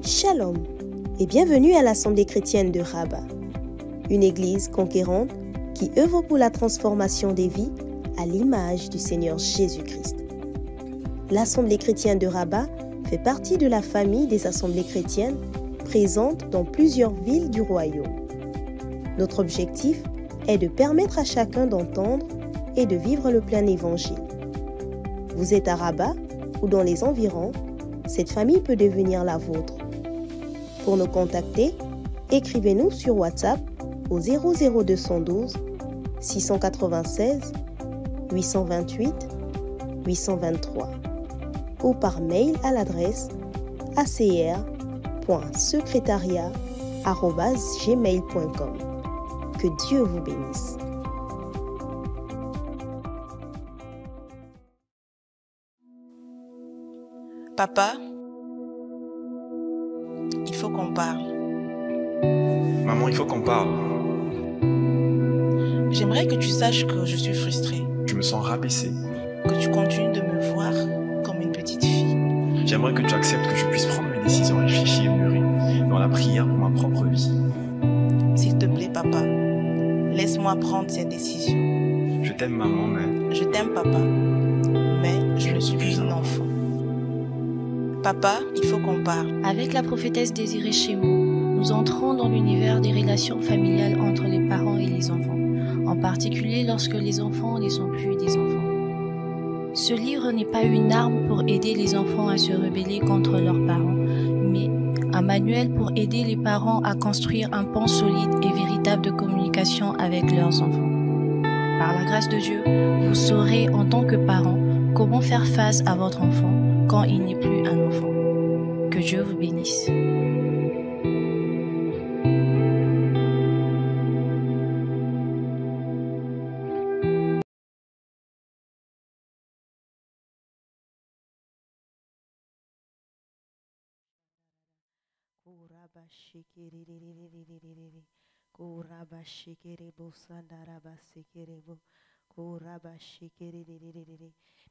Shalom et bienvenue à l'Assemblée chrétienne de Rabat, une église conquérante qui œuvre pour la transformation des vies à l'image du Seigneur Jésus-Christ. L'Assemblée chrétienne de Rabat fait partie de la famille des assemblées chrétiennes présentes dans plusieurs villes du royaume. Notre objectif est de permettre à chacun d'entendre et de vivre le plein évangile. Vous êtes à Rabat ou dans les environs, cette famille peut devenir la vôtre. Pour nous contacter, écrivez-nous sur WhatsApp au 00212 696 828 823 ou par mail à l'adresse acr.secretariat@gmail.com. Que Dieu vous bénisse. Papa, il faut qu'on parle. Maman, il faut qu'on parle. J'aimerais que tu saches que je suis frustrée, Je me sens rabaissé. que tu continues de me voir comme une petite fille. J'aimerais que tu acceptes que je puisse prendre mes décisions réfléchies et mûries dans la prière pour ma propre vie. S'il te plaît, papa, laisse-moi prendre ces décisions. Je t'aime, maman, mais Je t'aime, papa, mais je suis une enfant. Papa, il faut qu'on parle. Avec la prophétesse Désirée Chémeau, nous entrons dans l'univers des relations familiales entre les parents et les enfants, en particulier lorsque les enfants ne sont plus des enfants. Ce livre n'est pas une arme pour aider les enfants à se rebeller contre leurs parents, mais un manuel pour aider les parents à construire un pont solide et véritable de communication avec leurs enfants. Par la grâce de Dieu, vous saurez en tant que parent comment faire face à votre enfant quand il n'est plus un enfant. Que Dieu vous bénisse.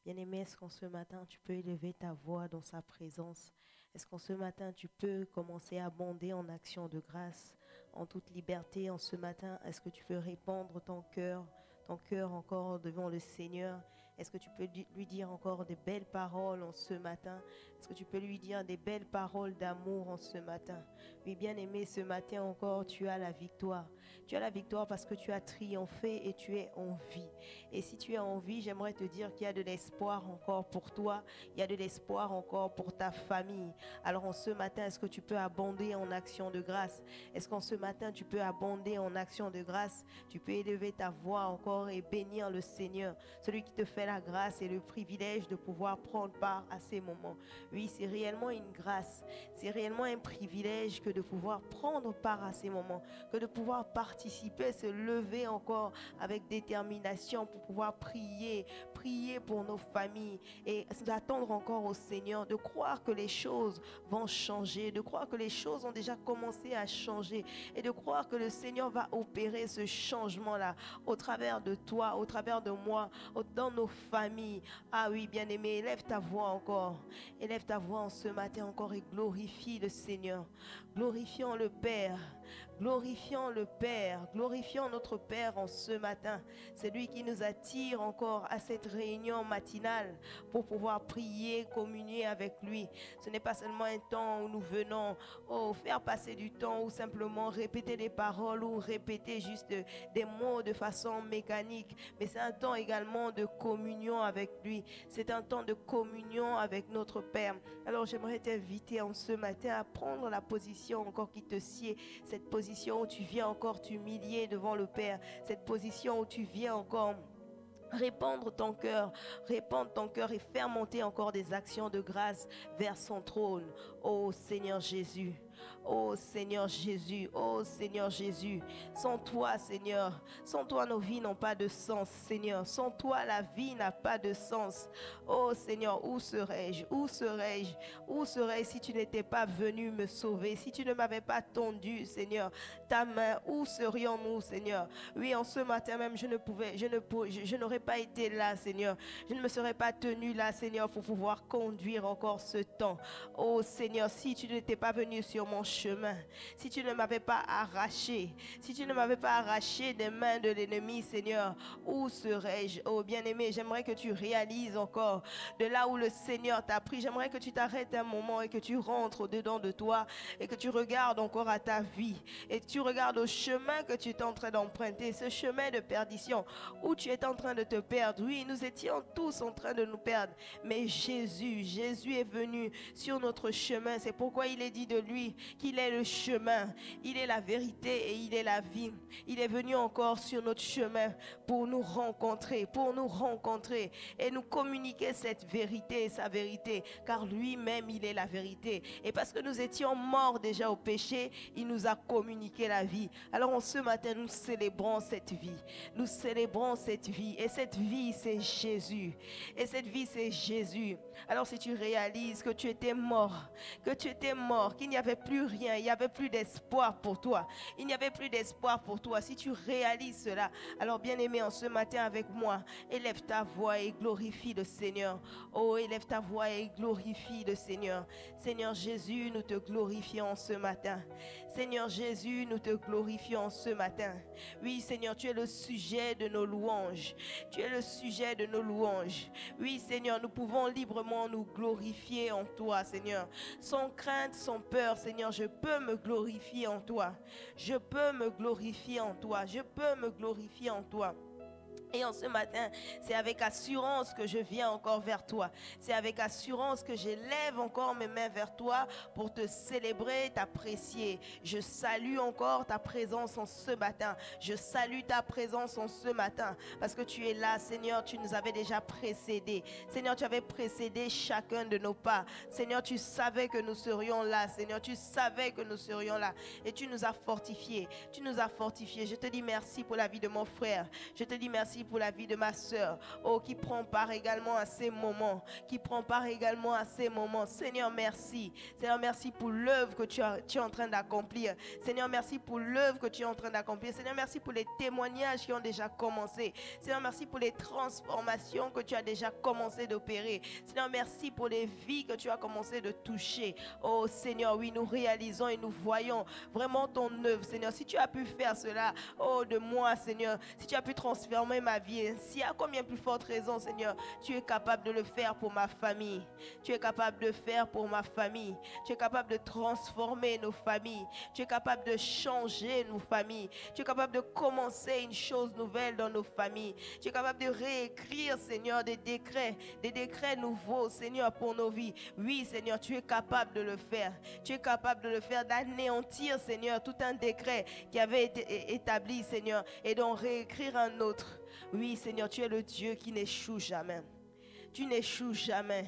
Bien-aimé, est-ce qu'en ce matin, tu peux élever ta voix dans sa présence? Est-ce qu'en ce matin, tu peux commencer à abonder en action de grâce, en toute liberté? En ce matin, est-ce que tu peux répandre ton cœur encore devant le Seigneur? Est-ce que tu peux lui dire encore des belles paroles en ce matin? Est-ce que tu peux lui dire des belles paroles d'amour en ce matin? Oui, bien-aimé, ce matin encore, tu as la victoire. Tu as la victoire parce que tu as triomphé et tu es en vie. Et si tu es en vie, j'aimerais te dire qu'il y a de l'espoir encore pour toi. Il y a de l'espoir encore pour ta famille. Alors en ce matin, est-ce que tu peux abonder en action de grâce? Est-ce qu'en ce matin, tu peux abonder en action de grâce? Tu peux élever ta voix encore et bénir le Seigneur, celui qui te fait la grâce et le privilège de pouvoir prendre part à ces moments. Oui, c'est réellement une grâce. C'est réellement un privilège que de pouvoir prendre part à ces moments, que de pouvoir participer, se lever encore avec détermination pour pouvoir prier pour nos familles et d'attendre encore au Seigneur, de croire que les choses vont changer, de croire que les choses ont déjà commencé à changer et de croire que le Seigneur va opérer ce changement-là au travers de toi, au travers de moi, dans nos familles. Ah oui, bien-aimé, élève ta voix encore. Élève ta voix en ce matin encore et glorifie le Seigneur. Glorifions le Père. Glorifions le Père, glorifions notre Père en ce matin. C'est lui qui nous attire encore à cette réunion matinale pour pouvoir prier, communier avec lui. Ce n'est pas seulement un temps où nous venons faire passer du temps ou simplement répéter des paroles ou répéter juste des mots de façon mécanique, mais c'est un temps également de communion avec lui. C'est un temps de communion avec notre Père. Alors j'aimerais t'inviter en ce matin à prendre la position encore qui te sied, cette position où tu viens encore t'humilier devant le Père, cette position où tu viens encore répandre ton cœur et faire monter encore des actions de grâce vers son trône. Oh Seigneur Jésus, Oh Seigneur Jésus, oh Seigneur Jésus, sans toi Seigneur, sans toi nos vies n'ont pas de sens Seigneur, sans toi la vie n'a pas de sens. Oh Seigneur, où serais-je, où serais-je, où serais-je si tu n'étais pas venu me sauver, si tu ne m'avais pas tendu Seigneur ta main, où serions-nous Seigneur? Oui, en ce matin même je n'aurais pas été là Seigneur, je ne me serais pas tenu là Seigneur pour pouvoir conduire encore ce temps. Oh Seigneur, si tu n'étais pas venu sur mon chemin, si tu ne m'avais pas arraché, si tu ne m'avais pas arraché des mains de l'ennemi Seigneur, où serais-je? Oh bien-aimé, j'aimerais que tu réalises encore de là où le Seigneur t'a pris. J'aimerais que tu t'arrêtes un moment et que tu rentres au-dedans de toi et que tu regardes encore à ta vie et que tu regardes au chemin que tu es en train d'emprunter, ce chemin de perdition où tu es en train de te perdre. Oui, nous étions tous en train de nous perdre, mais Jésus est venu sur notre chemin. C'est pourquoi il est dit de lui qu'il est le chemin, il est la vérité et il est la vie. Il est venu encore sur notre chemin pour nous rencontrer et nous communiquer cette vérité et sa vérité, car lui-même il est la vérité. Et parce que nous étions morts déjà au péché, il nous a communiqué la vie. Alors en ce matin, nous célébrons cette vie. Nous célébrons cette vie. Et cette vie, c'est Jésus. Et cette vie, c'est Jésus. Alors si tu réalises que tu étais mort, qu'il n'y avait plus rien, il n'y avait plus d'espoir pour toi. Il n'y avait plus d'espoir pour toi. Si tu réalises cela, alors bien-aimé, en ce matin avec moi, élève ta voix et glorifie le Seigneur. Oh, élève ta voix et glorifie le Seigneur. Seigneur Jésus, nous te glorifions ce matin. Seigneur Jésus, nous te glorifions ce matin. Oui, Seigneur, tu es le sujet de nos louanges. Tu es le sujet de nos louanges. Oui, Seigneur, nous pouvons librement nous glorifier en toi, Seigneur. Sans crainte, sans peur, Seigneur, je peux me glorifier en toi. Je peux me glorifier en toi. Je peux me glorifier en toi. Et en ce matin, c'est avec assurance que je viens encore vers toi. C'est avec assurance que j'élève encore mes mains vers toi pour te célébrer, t'apprécier. Je salue encore ta présence en ce matin. Je salue ta présence en ce matin parce que tu es là, Seigneur. Tu nous avais déjà précédés. Seigneur, tu avais précédé chacun de nos pas. Seigneur, tu savais que nous serions là. Seigneur, tu savais que nous serions là. Et tu nous as fortifiés. Tu nous as fortifiés. Je te dis merci pour la vie de mon frère. Je te dis merci pour la vie de ma soeur, oh, qui prend part également à ces moments, Seigneur, merci. Seigneur, merci pour l'œuvre que tu es en train d'accomplir. Seigneur, merci pour l'œuvre que tu es en train d'accomplir. Seigneur, merci pour les témoignages qui ont déjà commencé. Seigneur, merci pour les transformations que tu as déjà commencé d'opérer. Seigneur, merci pour les vies que tu as commencé de toucher. Oh Seigneur, oui, nous réalisons et nous voyons vraiment ton œuvre, Seigneur. Si tu as pu faire cela, oh, de moi, Seigneur, si tu as pu transformer ma vie ainsi, à combien plus forte raison, Seigneur, tu es capable de le faire pour ma famille. Tu es capable de faire pour ma famille. Tu es capable de transformer nos familles. Tu es capable de changer nos familles. Tu es capable de commencer une chose nouvelle dans nos familles. Tu es capable de réécrire, Seigneur, des décrets nouveaux, Seigneur, pour nos vies. Oui, Seigneur, tu es capable de le faire. Tu es capable de le faire, d'anéantir, Seigneur, tout un décret qui avait été établi, Seigneur, et d'en réécrire un autre. Oui, Seigneur, tu es le Dieu qui n'échoue jamais. Tu n'échoues jamais.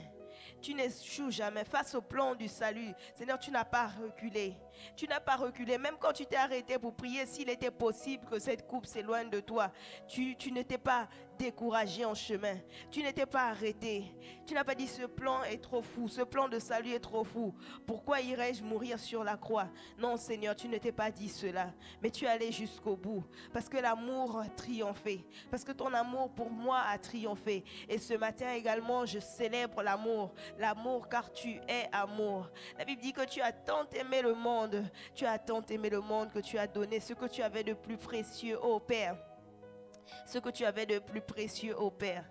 Tu n'échoues jamais. Face au plan du salut, Seigneur, tu n'as pas reculé. Tu n'as pas reculé. Même quand tu t'es arrêté pour prier, s'il était possible que cette coupe s'éloigne de toi, tu n'étais pas découragé en chemin. Tu n'étais pas arrêté. Tu n'as pas dit ce plan est trop fou. Ce plan de salut est trop fou. Pourquoi irais-je mourir sur la croix? Non, Seigneur, tu ne t'es pas dit cela. Mais tu es allé jusqu'au bout. Parce que l'amour a triomphé. Parce que ton amour pour moi a triomphé. Et ce matin également, je célèbre l'amour. L'amour car tu es amour. La Bible dit que tu as tant aimé le monde. Tu as tant aimé le monde que tu as donné ce que tu avais de plus précieux, ô Père. Ce que tu avais de plus précieux, ô Père.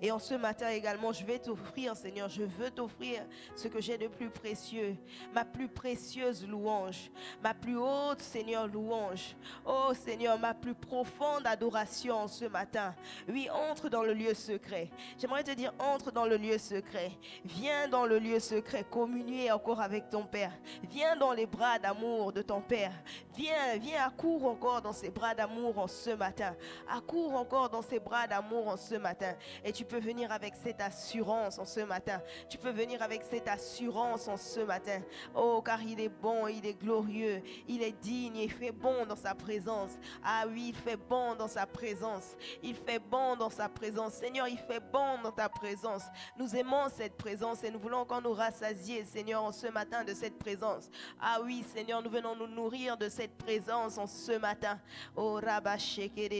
Et en ce matin également, je vais t'offrir, Seigneur, je veux t'offrir ce que j'ai de plus précieux, ma plus précieuse louange, ma plus haute, Seigneur, louange. Oh Seigneur, ma plus profonde adoration ce matin. Oui, entre dans le lieu secret. J'aimerais te dire, entre dans le lieu secret. Viens dans le lieu secret, communier encore avec ton Père. Viens dans les bras d'amour de ton Père. Viens, accours encore dans ses bras d'amour en ce matin. Accours encore dans ses bras d'amour en ce matin. Et tu peux venir avec cette assurance en ce matin. Tu peux venir avec cette assurance en ce matin. Oh, car il est bon, il est glorieux, il est digne, il fait bon dans sa présence. Ah oui, il fait bon dans sa présence. Il fait bon dans sa présence. Seigneur, il fait bon dans ta présence. Nous aimons cette présence et nous voulons encore nous rassasier, Seigneur, en ce matin de cette présence. Ah oui, Seigneur, nous venons nous nourrir de cette présence en ce matin. Oh, rabasheke,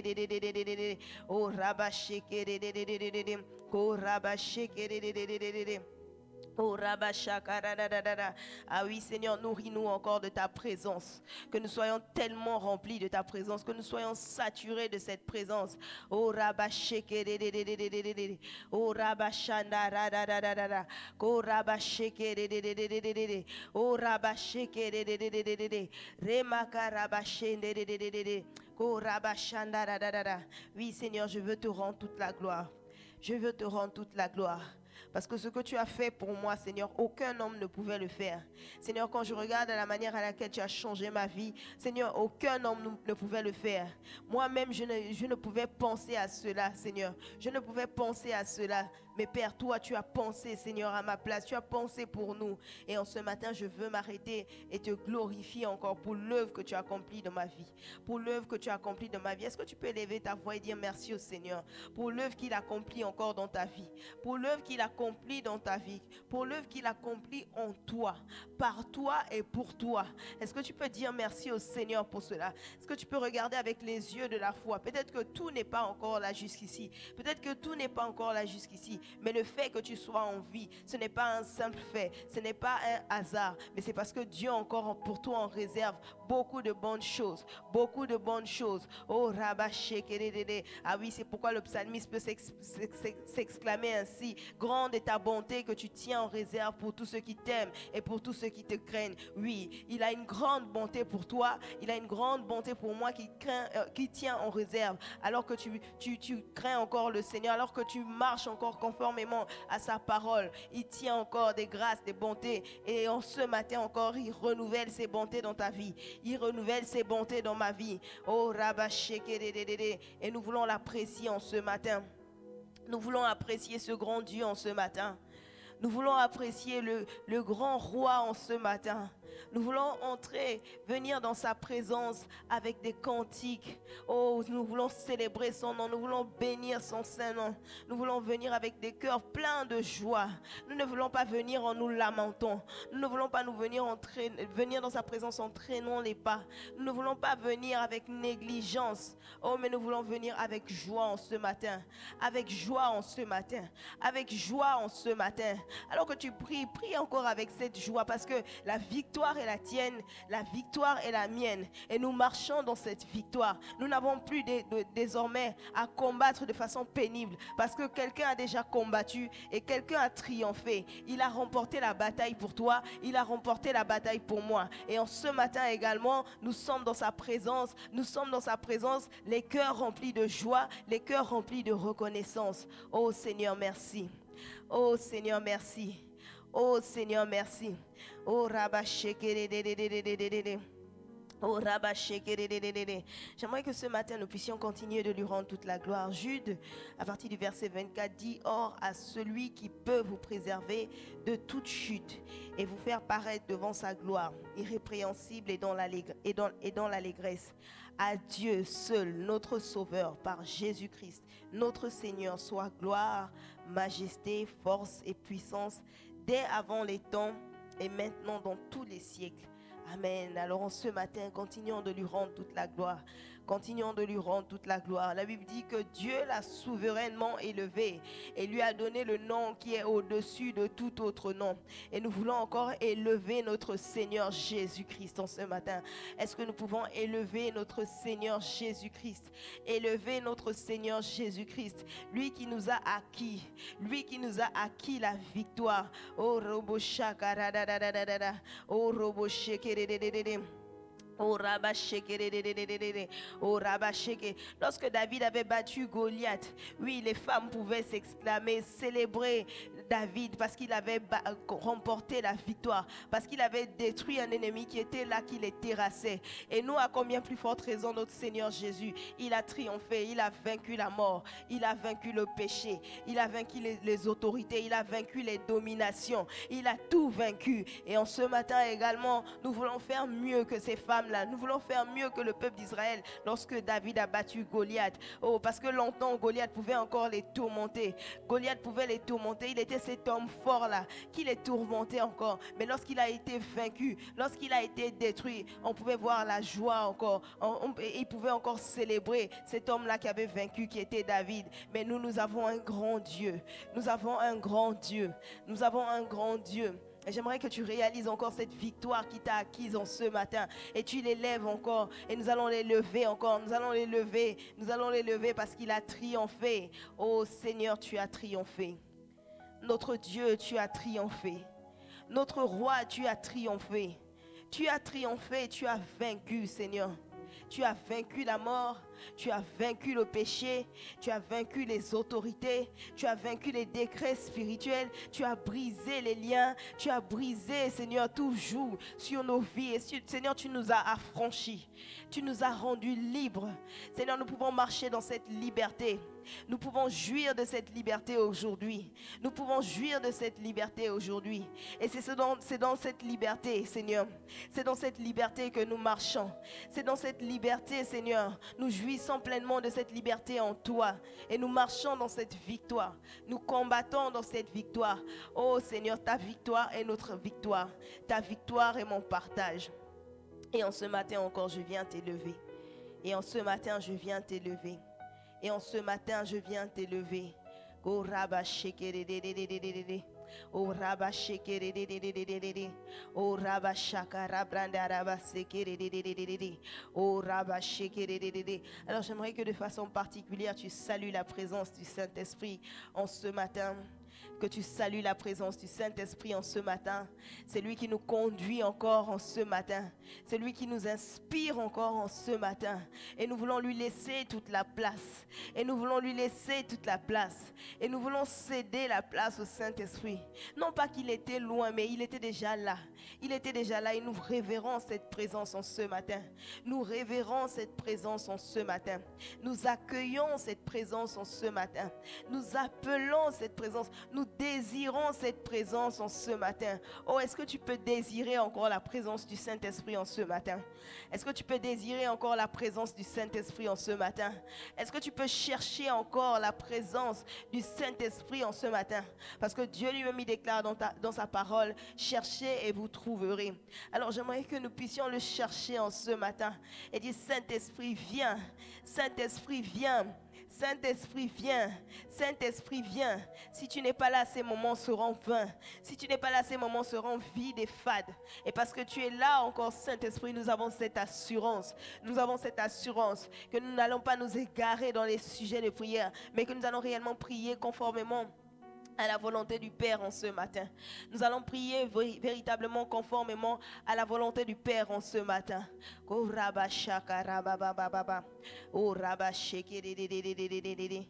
oh, rabasheke, oh, rabasheke. Oh, rabashakaradadada. Ah oui, Seigneur, nourris-nous encore de ta présence. Que nous soyons tellement remplis de ta présence, que nous soyons saturés de cette présence. Oh, rabasheke, oh, rabashandaradadada. Oh, rabasheke, oh, rabasheke, remakarabashende, oh, rabashandaradadada. Oui, Seigneur, je veux te rendre toute la gloire. Je veux te rendre toute la gloire. Parce que ce que tu as fait pour moi, Seigneur, aucun homme ne pouvait le faire. Seigneur, quand je regarde à la manière à laquelle tu as changé ma vie, Seigneur, aucun homme ne pouvait le faire. Moi-même, je ne pouvais penser à cela, Seigneur. Je ne pouvais penser à cela. Mais Père, toi, tu as pensé, Seigneur, à ma place. Tu as pensé pour nous. Et en ce matin, je veux m'arrêter et te glorifier encore pour l'œuvre que tu as accomplie dans ma vie. Pour l'œuvre que tu as accomplie dans ma vie. Est-ce que tu peux élever ta voix et dire merci au Seigneur pour l'œuvre qu'il accomplit encore dans ta vie. Pour l'œuvre qu'il accomplit dans ta vie. Pour l'œuvre qu'il accomplit en toi. Par toi et pour toi. Est-ce que tu peux dire merci au Seigneur pour cela? Est-ce que tu peux regarder avec les yeux de la foi? Peut-être que tout n'est pas encore là jusqu'ici. Peut-être que tout n'est pas encore là jusqu'ici. Mais le fait que tu sois en vie, ce n'est pas un simple fait, ce n'est pas un hasard, mais c'est parce que Dieu encore pour toi en réserve beaucoup de bonnes choses, beaucoup de bonnes choses. Oh, rabasheke. Ah oui, c'est pourquoi le psalmiste peut s'exclamer ainsi: grande est ta bonté que tu tiens en réserve pour tous ceux qui t'aiment et pour tous ceux qui te craignent. Oui, il a une grande bonté pour toi, il a une grande bonté pour moi qui tient en réserve, alors que tu crains encore le Seigneur, alors que tu marches encore conformément à sa parole. Il tient encore des grâces, des bontés, et en ce matin encore il renouvelle ses bontés dans ta vie, il renouvelle ses bontés dans ma vie. Oh, rabasheke, et nous voulons l'apprécier en ce matin. Nous voulons apprécier ce grand Dieu en ce matin. Nous voulons apprécier le grand roi en ce matin. Nous voulons entrer, venir dans sa présence avec des cantiques. Oh, nous voulons célébrer son nom. Nous voulons bénir son saint nom. Nous voulons venir avec des cœurs pleins de joie. Nous ne voulons pas venir en nous lamentant. Nous ne voulons pas venir dans sa présence en traînant les pas. Nous ne voulons pas venir avec négligence. Oh, mais nous voulons venir avec joie en ce matin. Avec joie en ce matin. Avec joie en ce matin. Alors que tu pries, prie encore avec cette joie, parce que la victoire est la tienne, la victoire est la mienne, et nous marchons dans cette victoire. Nous n'avons plus désormais à combattre de façon pénible, parce que quelqu'un a déjà combattu et quelqu'un a triomphé. Il a remporté la bataille pour toi, il a remporté la bataille pour moi. Et en ce matin également, nous sommes dans sa présence, les cœurs remplis de joie, les cœurs remplis de reconnaissance. Oh Seigneur, merci. Oh Seigneur, merci. Oh Seigneur, merci. Oh rabasheke. Oh rabasheke. J'aimerais que ce matin nous puissions continuer de lui rendre toute la gloire. Jude, à partir du verset 24, dit: or à celui qui peut vous préserver de toute chute et vous faire paraître devant sa gloire irrépréhensible et dans l'allégresse. À Dieu seul, notre Sauveur, par Jésus-Christ, notre Seigneur, soit gloire, majesté, force et puissance dès avant les temps et maintenant dans tous les siècles. Amen. Alors en ce matin, continuons de lui rendre toute la gloire. Continuons de lui rendre toute la gloire. La Bible dit que Dieu l'a souverainement élevé et lui a donné le nom qui est au-dessus de tout autre nom. Et nous voulons encore élever notre Seigneur Jésus-Christ en ce matin. Est-ce que nous pouvons élever notre Seigneur Jésus-Christ? Élever notre Seigneur Jésus-Christ, lui qui nous a acquis la victoire. Oh robo shakaradadadada, oh robo shekeredededede. Oh rabasheke. Oh rabasheke. Lorsque David avait battu Goliath, oui, les femmes pouvaient s'exclamer, célébrer David, parce qu'il avait remporté la victoire, parce qu'il avait détruit un ennemi qui était là, qui les terrassait. Et nous, à combien plus forte raison, notre Seigneur Jésus, il a triomphé, il a vaincu la mort, il a vaincu le péché, il a vaincu les autorités, il a vaincu les dominations, il a tout vaincu. Et en ce matin également, nous voulons faire mieux que ces femmes-là, nous voulons faire mieux que le peuple d'Israël lorsque David a battu Goliath. Oh, parce que longtemps, Goliath pouvait encore les tourmenter. Goliath pouvait les tourmenter. Il était cet homme fort-là qui les tourmentait encore. Mais lorsqu'il a été vaincu, lorsqu'il a été détruit, on pouvait voir la joie encore. Il pouvait encore célébrer cet homme-là qui avait vaincu, qui était David. Mais nous avons un grand Dieu. Nous avons un grand Dieu. Nous avons un grand Dieu. Et j'aimerais que tu réalises encore cette victoire qui t'a acquise en ce matin. Et tu l'élèves encore. Et nous allons l'élever encore. Nous allons l'élever. Nous allons l'élever parce qu'il a triomphé. Oh Seigneur, tu as triomphé. Notre Dieu, tu as triomphé. Notre roi, tu as triomphé. Tu as triomphé, tu as vaincu, Seigneur. Tu as vaincu la mort, tu as vaincu le péché, tu as vaincu les autorités, tu as vaincu les décrets spirituels, tu as brisé les liens, tu as brisé, Seigneur, tout joug sur nos vies. Et Seigneur, tu nous as affranchis, tu nous as rendus libres. Seigneur, nous pouvons marcher dans cette liberté. Nous pouvons jouir de cette liberté aujourd'hui. Nous pouvons jouir de cette liberté aujourd'hui. Et c'est dans cette liberté, Seigneur. C'est dans cette liberté que nous marchons. C'est dans cette liberté, Seigneur. Nous jouissons pleinement de cette liberté en toi. Et nous marchons dans cette victoire. Nous combattons dans cette victoire. Oh Seigneur, ta victoire est notre victoire. Ta victoire est mon partage. Et en ce matin encore, je viens t'élever. Et en ce matin, je viens t'élever. Et en ce matin, je viens t'élever. Oh Rabba Shekerede. Oh Rabba Shekerede. Oh Rabba Shakara Branda Rabba Sekerede. Oh Rabba Shekerede. Alors j'aimerais que de façon particulière, tu salues la présence du Saint-Esprit en ce matin. Que tu salues la présence du Saint-Esprit en ce matin. C'est lui qui nous conduit encore en ce matin. C'est lui qui nous inspire encore en ce matin. Et nous voulons lui laisser toute la place. Et nous voulons lui laisser toute la place. Et nous voulons céder la place au Saint-Esprit. Non pas qu'il était loin, mais il était déjà là. Il était déjà là et nous révérons cette présence en ce matin. Nous révérons cette présence en ce matin. Nous accueillons cette présence en ce matin. Nous appelons cette présence. Nous désirons cette présence en ce matin. Oh, est-ce que tu peux désirer encore la présence du Saint-Esprit en ce matin? Est-ce que tu peux désirer encore la présence du Saint-Esprit en ce matin? Est-ce que tu peux chercher encore la présence du Saint-Esprit en ce matin? Parce que Dieu lui-même il déclare dans sa parole, cherchez et vous trouverez. Alors j'aimerais que nous puissions le chercher en ce matin et dire, Saint-Esprit viens, Saint-Esprit viens. Saint-Esprit, viens. Saint-Esprit, viens. Si tu n'es pas là, ces moments seront vains. Si tu n'es pas là, ces moments seront vides et fades. Et parce que tu es là encore, Saint-Esprit, nous avons cette assurance. Nous avons cette assurance que nous n'allons pas nous égarer dans les sujets de prière, mais que nous allons réellement prier conformément à la volonté du Père en ce matin. Nous allons prier véritablement conformément à la volonté du Père en ce matin. Oh Rabba Shaka Rabba Baba. Oh Rabba Sheke de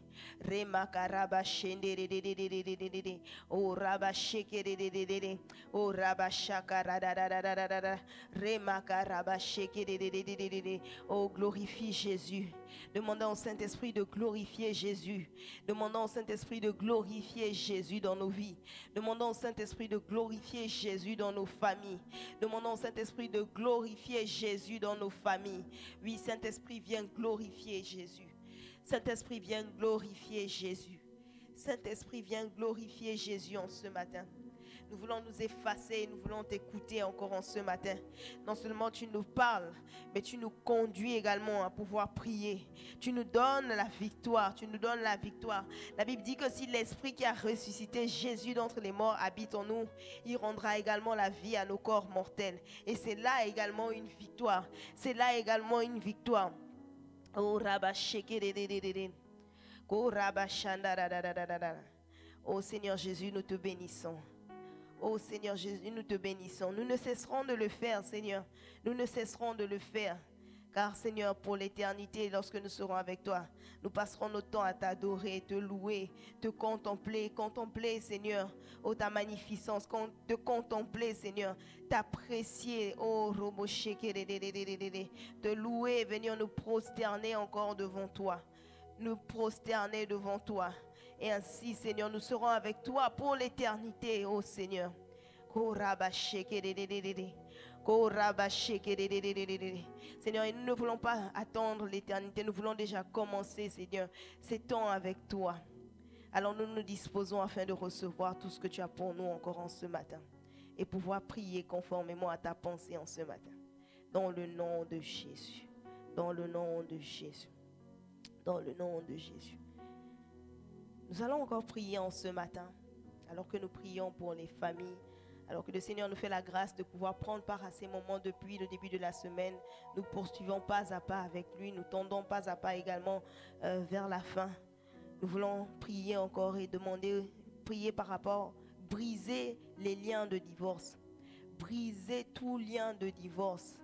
Remaka Rabba Shende de Oh Rabba Sheke de Oh Rabba Shaka Rada Remaka Rabba Sheke de Oh glorifie Jésus. Demandons au Saint-Esprit de glorifier Jésus. Demandons au Saint-Esprit de glorifier Jésus dans nos vies. Demandons au Saint-Esprit de glorifier Jésus dans nos familles. Demandons au Saint-Esprit de glorifier Jésus dans nos familles. Oui, Saint-Esprit, viens glorifier Jésus. Saint-Esprit, viens glorifier Jésus. Saint-Esprit, viens glorifier Jésus en ce matin. Nous voulons nous effacer, nous voulons t'écouter encore en ce matin. Non seulement tu nous parles, mais tu nous conduis également à pouvoir prier. Tu nous donnes la victoire, tu nous donnes la victoire. La Bible dit que si l'Esprit qui a ressuscité Jésus d'entre les morts habite en nous, il rendra également la vie à nos corps mortels. Et c'est là également une victoire. C'est là également une victoire. Oh Rabba Sheke. Oh Rabba Shanda. Oh Seigneur Jésus, nous te bénissons. Oh Seigneur Jésus, nous te bénissons. Nous ne cesserons de le faire, Seigneur. Nous ne cesserons de le faire. Car Seigneur, pour l'éternité, lorsque nous serons avec toi, nous passerons notre temps à t'adorer, te louer, te contempler, Seigneur, oh ta magnificence, te contempler, Seigneur, t'apprécier, oh Roboché, te louer, venir nous prosterner encore devant toi, nous prosterner devant toi. Et ainsi, Seigneur, nous serons avec toi pour l'éternité, oh Seigneur. Seigneur, et nous ne voulons pas attendre l'éternité, nous voulons déjà commencer, Seigneur, ces temps avec toi. Alors nous nous disposons afin de recevoir tout ce que tu as pour nous encore en ce matin et pouvoir prier conformément à ta pensée en ce matin. Dans le nom de Jésus, dans le nom de Jésus, dans le nom de Jésus. Nous allons encore prier en ce matin, alors que nous prions pour les familles. Alors que le Seigneur nous fait la grâce de pouvoir prendre part à ces moments depuis le début de la semaine. Nous poursuivons pas à pas avec lui. Nous tendons pas à pas également vers la fin. Nous voulons prier encore et prier par rapport, briser les liens de divorce. Briser tout lien de divorce.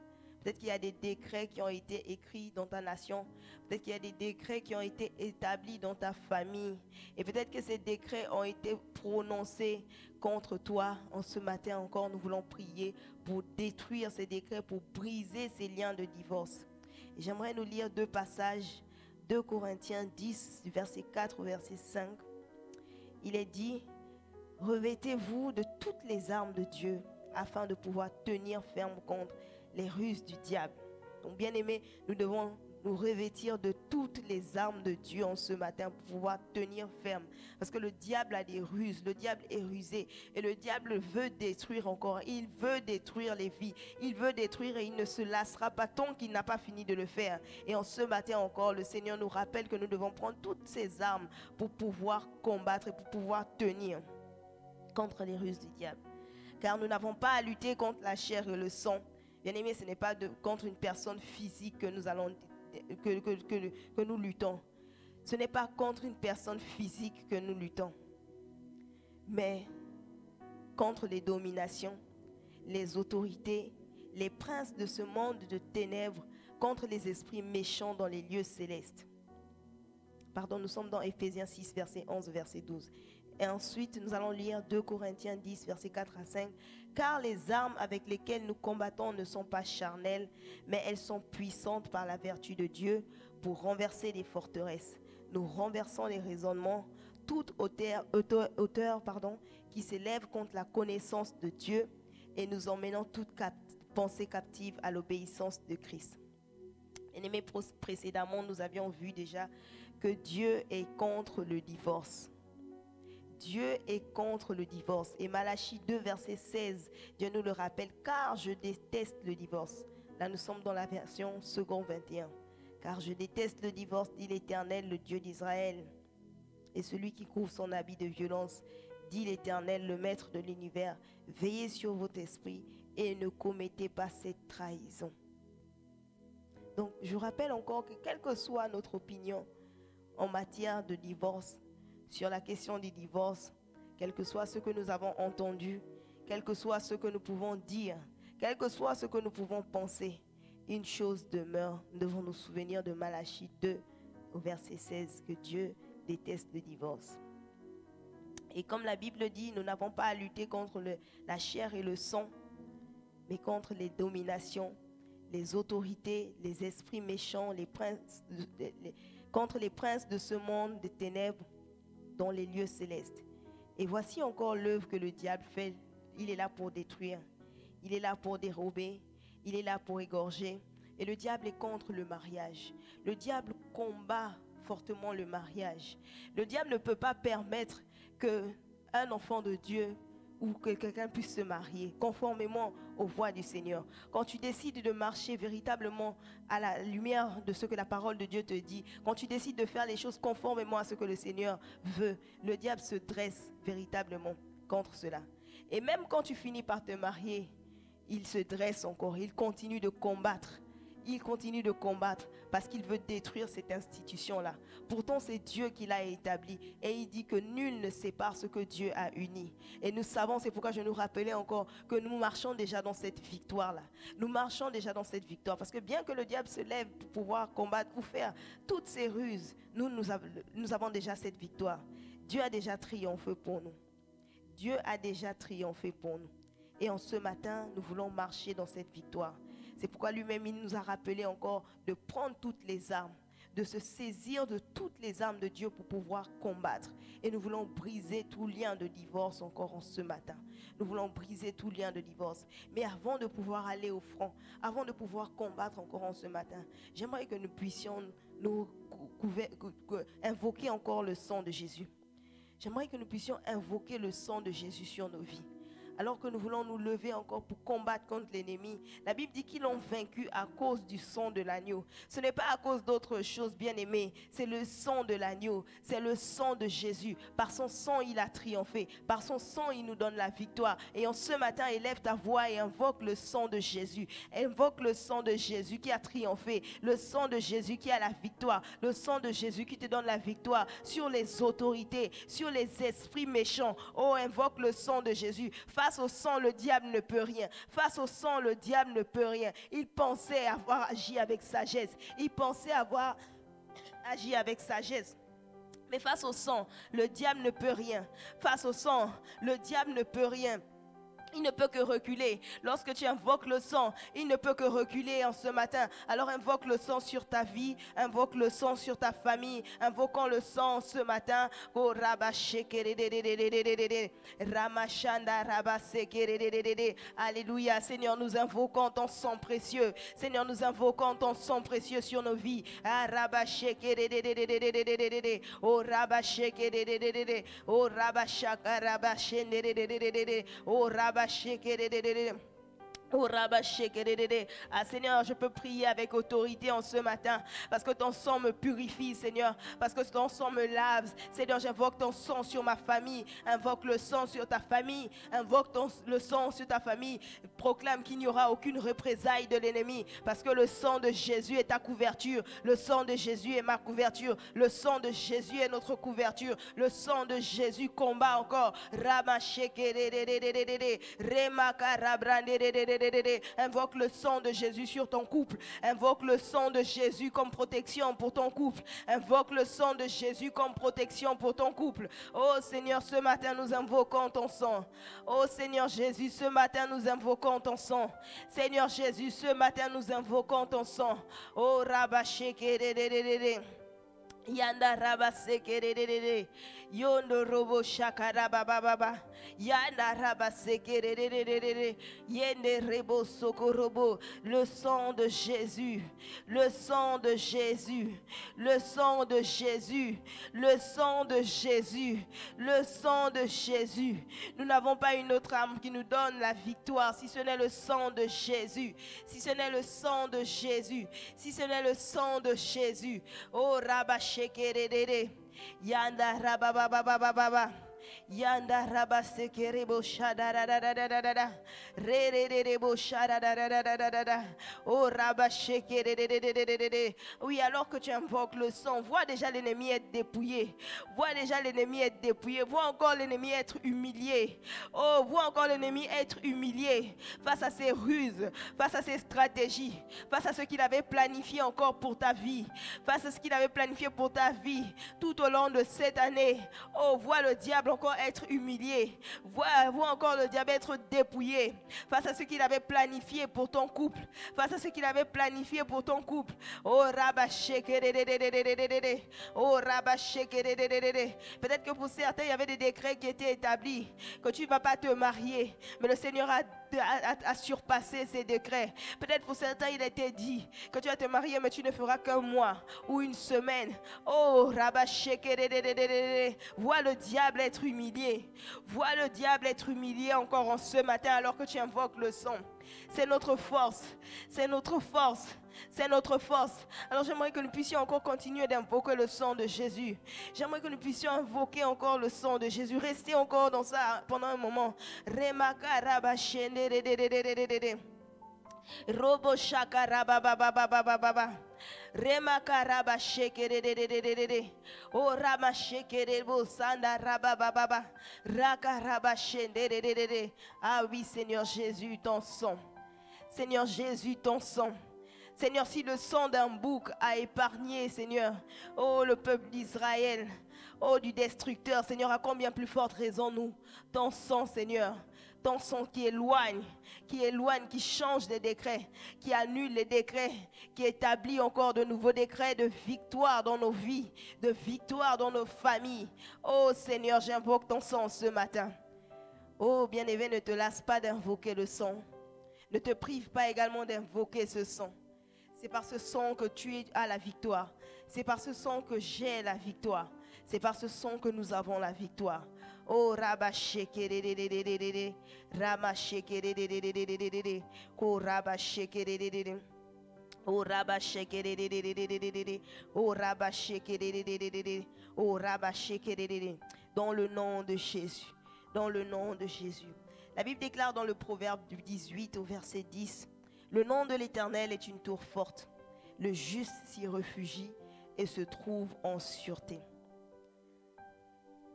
Peut-être qu'il y a des décrets qui ont été écrits dans ta nation. Peut-être qu'il y a des décrets qui ont été établis dans ta famille. Et peut-être que ces décrets ont été prononcés contre toi. En ce matin encore, nous voulons prier pour détruire ces décrets, pour briser ces liens de divorce. Et j'aimerais nous lire deux passages. 2 Corinthiens 10, verset 4 au verset 5. Il est dit, « Revêtez-vous de toutes les armes de Dieu, afin de pouvoir tenir ferme contre les ruses du diable. » Donc, bien aimés, nous devons nous revêtir de toutes les armes de Dieu en ce matin pour pouvoir tenir ferme. Parce que le diable a des ruses, le diable est rusé et le diable veut détruire encore. Il veut détruire les vies, il veut détruire et il ne se lassera pas tant qu'il n'a pas fini de le faire. Et en ce matin encore, le Seigneur nous rappelle que nous devons prendre toutes ces armes pour pouvoir combattre et pour pouvoir tenir contre les ruses du diable. Car nous n'avons pas à lutter contre la chair et le sang. Bien aimé, ce n'est pas contre une personne physique que nous luttons. Ce n'est pas contre une personne physique que nous luttons, mais contre les dominations, les autorités, les princes de ce monde de ténèbres, contre les esprits méchants dans les lieux célestes. Pardon, nous sommes dans Éphésiens 6, verset 11, verset 12. Et ensuite, nous allons lire 2 Corinthiens 10, versets 4 à 5. « Car les armes avec lesquelles nous combattons ne sont pas charnelles, mais elles sont puissantes par la vertu de Dieu pour renverser les forteresses. Nous renversons les raisonnements, toute hauteur qui s'élève contre la connaissance de Dieu et nous emmenons toute pensée captive à l'obéissance de Christ. » Bien-aimés, précédemment, nous avions vu déjà que Dieu est contre le divorce. Dieu est contre le divorce. Et Malachie 2, verset 16, Dieu nous le rappelle, car je déteste le divorce. Là, nous sommes dans la version second 21. Car je déteste le divorce, dit l'Éternel, le Dieu d'Israël. Et celui qui couvre son habit de violence, dit l'Éternel, le Maître de l'univers. Veillez sur votre esprit et ne commettez pas cette trahison. Donc, je rappelle encore que quelle que soit notre opinion en matière de divorce, sur la question du divorce, quel que soit ce que nous avons entendu, quel que soit ce que nous pouvons dire, quel que soit ce que nous pouvons penser, une chose demeure. Nous devons nous souvenir de Malachie 2, au verset 16, que Dieu déteste le divorce. Et comme la Bible dit, nous n'avons pas à lutter contre la chair et le sang, mais contre les dominations, les autorités, les esprits méchants, contre les princes de ce monde de ténèbres, dans les lieux célestes. Et voici encore l'œuvre que le diable fait. Il est là pour détruire. Il est là pour dérober. Il est là pour égorger. Et le diable est contre le mariage. Le diable combat fortement le mariage. Le diable ne peut pas permettre qu'un enfant de Dieu ou que quelqu'un puisse se marier conformément aux voies du Seigneur. Quand tu décides de marcher véritablement à la lumière de ce que la parole de Dieu te dit, quand tu décides de faire les choses conformément à ce que le Seigneur veut, le diable se dresse véritablement contre cela. Et même quand tu finis par te marier, il se dresse encore, il continue de combattre. il continue de combattre parce qu'il veut détruire cette institution-là. Pourtant, c'est Dieu qui l'a établi. Et il dit que nul ne sépare ce que Dieu a uni. Et nous savons, c'est pourquoi je nous rappelais encore que nous marchons déjà dans cette victoire-là. Nous marchons déjà dans cette victoire. Parce que bien que le diable se lève pour pouvoir combattre ou faire toutes ces ruses, nous avons déjà cette victoire. Dieu a déjà triomphé pour nous. Dieu a déjà triomphé pour nous. Et en ce matin, nous voulons marcher dans cette victoire. C'est pourquoi lui-même, il nous a rappelé encore de prendre toutes les armes, de se saisir de toutes les armes de Dieu pour pouvoir combattre. Et nous voulons briser tout lien de divorce encore en ce matin. Nous voulons briser tout lien de divorce. Mais avant de pouvoir aller au front, avant de pouvoir combattre encore en ce matin, j'aimerais que nous puissions invoquer encore le sang de Jésus. J'aimerais que nous puissions invoquer le sang de Jésus sur nos vies. Alors que nous voulons nous lever encore pour combattre contre l'ennemi. La Bible dit qu'ils l'ont vaincu à cause du sang de l'agneau. Ce n'est pas à cause d'autre chose, bien aimé. C'est le sang de l'agneau. C'est le sang de Jésus. Par son sang, il a triomphé. Par son sang, il nous donne la victoire. Et en ce matin, élève ta voix et invoque le sang de Jésus. Invoque le sang de Jésus qui a triomphé. Le sang de Jésus qui a la victoire. Le sang de Jésus qui te donne la victoire sur les autorités, sur les esprits méchants. Oh, invoque le sang de Jésus. Face au sang, le diable ne peut rien. Face au sang, le diable ne peut rien. Il pensait avoir agi avec sagesse. Il pensait avoir agi avec sagesse. Mais face au sang, le diable ne peut rien. Face au sang, le diable ne peut rien. Il ne peut que reculer. Lorsque tu invoques le sang, il ne peut que reculer en ce matin. Alors invoque le sang sur ta vie, invoque le sang sur ta famille, invoquons le sang ce matin. Oh, alléluia. Seigneur, nous invoquons ton sang précieux. Seigneur, nous invoquons ton sang précieux sur nos vies. Oh, ah Seigneur, je peux prier avec autorité en ce matin parce que ton sang me purifie, Seigneur, parce que ton sang me lave. Seigneur, j'invoque ton sang sur ma famille, invoque le sang sur ta famille, invoque le sang sur ta famille, proclame qu'il n'y aura aucune représailles de l'ennemi parce que le sang de Jésus est ta couverture, le sang de Jésus est ma couverture, le sang de Jésus est notre couverture, le sang de Jésus combat encore. Invoque le sang de Jésus sur ton couple. Invoque le sang de Jésus comme protection pour ton couple. Invoque le sang de Jésus comme protection pour ton couple. Oh Seigneur, ce matin nous invoquons ton sang. Oh Seigneur Jésus, ce matin nous invoquons ton sang. Seigneur Jésus, ce matin nous invoquons ton sang. Oh Rabasheke. Yanda raba sekerere yondo robo shakaraba baba yanda raba sekerere yende rebo sokorobo. Le sang de Jésus, le sang de Jésus, le sang de Jésus, le sang de Jésus, le sang de Jésus. Nous n'avons pas une autre arme qui nous donne la victoire si ce n'est le sang de Jésus, si ce n'est le sang de Jésus, si ce n'est le sang de Jésus. Oh Rabash Yanda rabababababa. Yanda rabasekerebo shadadadadadada. Rererebo shadadadadadada. Oh rabasekerede. Oui, alors que tu invoques le sang, vois déjà l'ennemi être dépouillé. Vois déjà l'ennemi être dépouillé. Vois encore l'ennemi être humilié. Oh, vois encore l'ennemi être humilié face à ses ruses, face à ses stratégies, face à ce qu'il avait planifié encore pour ta vie, face à ce qu'il avait planifié pour ta vie tout au long de cette année. Oh, vois le diable encore être humilié. Vois encore le diable être dépouillé face à ce qu'il avait planifié pour ton couple, face à ce qu'il avait planifié pour ton couple. Oh rabachekerede. Oh rabachekerede. Peut-être que pour certains il y avait des décrets qui étaient établis que tu ne vas pas te marier, mais le Seigneur a surpassé ces décrets. Peut-être pour certains il était dit que tu vas te marier mais tu ne feras qu'un mois ou une semaine. Oh rabachekerede. Vois le diable être humilié. Vois le diable être humilié encore en ce matin alors que tu invoques le sang. C'est notre force. C'est notre force. C'est notre force. Alors j'aimerais que nous puissions encore continuer d'invoquer le sang de Jésus. J'aimerais que nous puissions invoquer encore le sang de Jésus. Restez encore dans ça pendant un moment. Robo shakaraba baba baba baba. Remakaraba shekere de de de de de de. O rama shekere bo sanda raba baba baba. Rakaraba shende de de de de. Ah oui, Seigneur Jésus, ton sang. Seigneur Jésus, ton sang. Seigneur, si le sang d'un bouc a épargné, Seigneur, oh le peuple d'Israël, oh du destructeur, Seigneur, à combien plus forte raison nous, ton sang, Seigneur, ton sang qui éloigne, qui change les décrets, qui annule les décrets, qui établit encore de nouveaux décrets de victoire dans nos vies, de victoire dans nos familles. Oh Seigneur, j'invoque ton sang ce matin. Oh bien-aimé, ne te lasse pas d'invoquer le sang. Ne te prive pas également d'invoquer ce sang. C'est par ce sang que tu as la victoire. C'est par ce sang que j'ai la victoire. C'est par ce sang que nous avons la victoire. Oh Rabba Shekerede, Rama Shekerede, Ko Rabba Shekerede, Oh Rabba Shekerede, Oh Rabba Shekerede, Oh Rabba Shekerede. Dans le nom de Jésus. Dans le nom de Jésus. La Bible déclare dans le Proverbe du 18 au verset 10. Le nom de l'Éternel est une tour forte. Le juste s'y réfugie et se trouve en sûreté.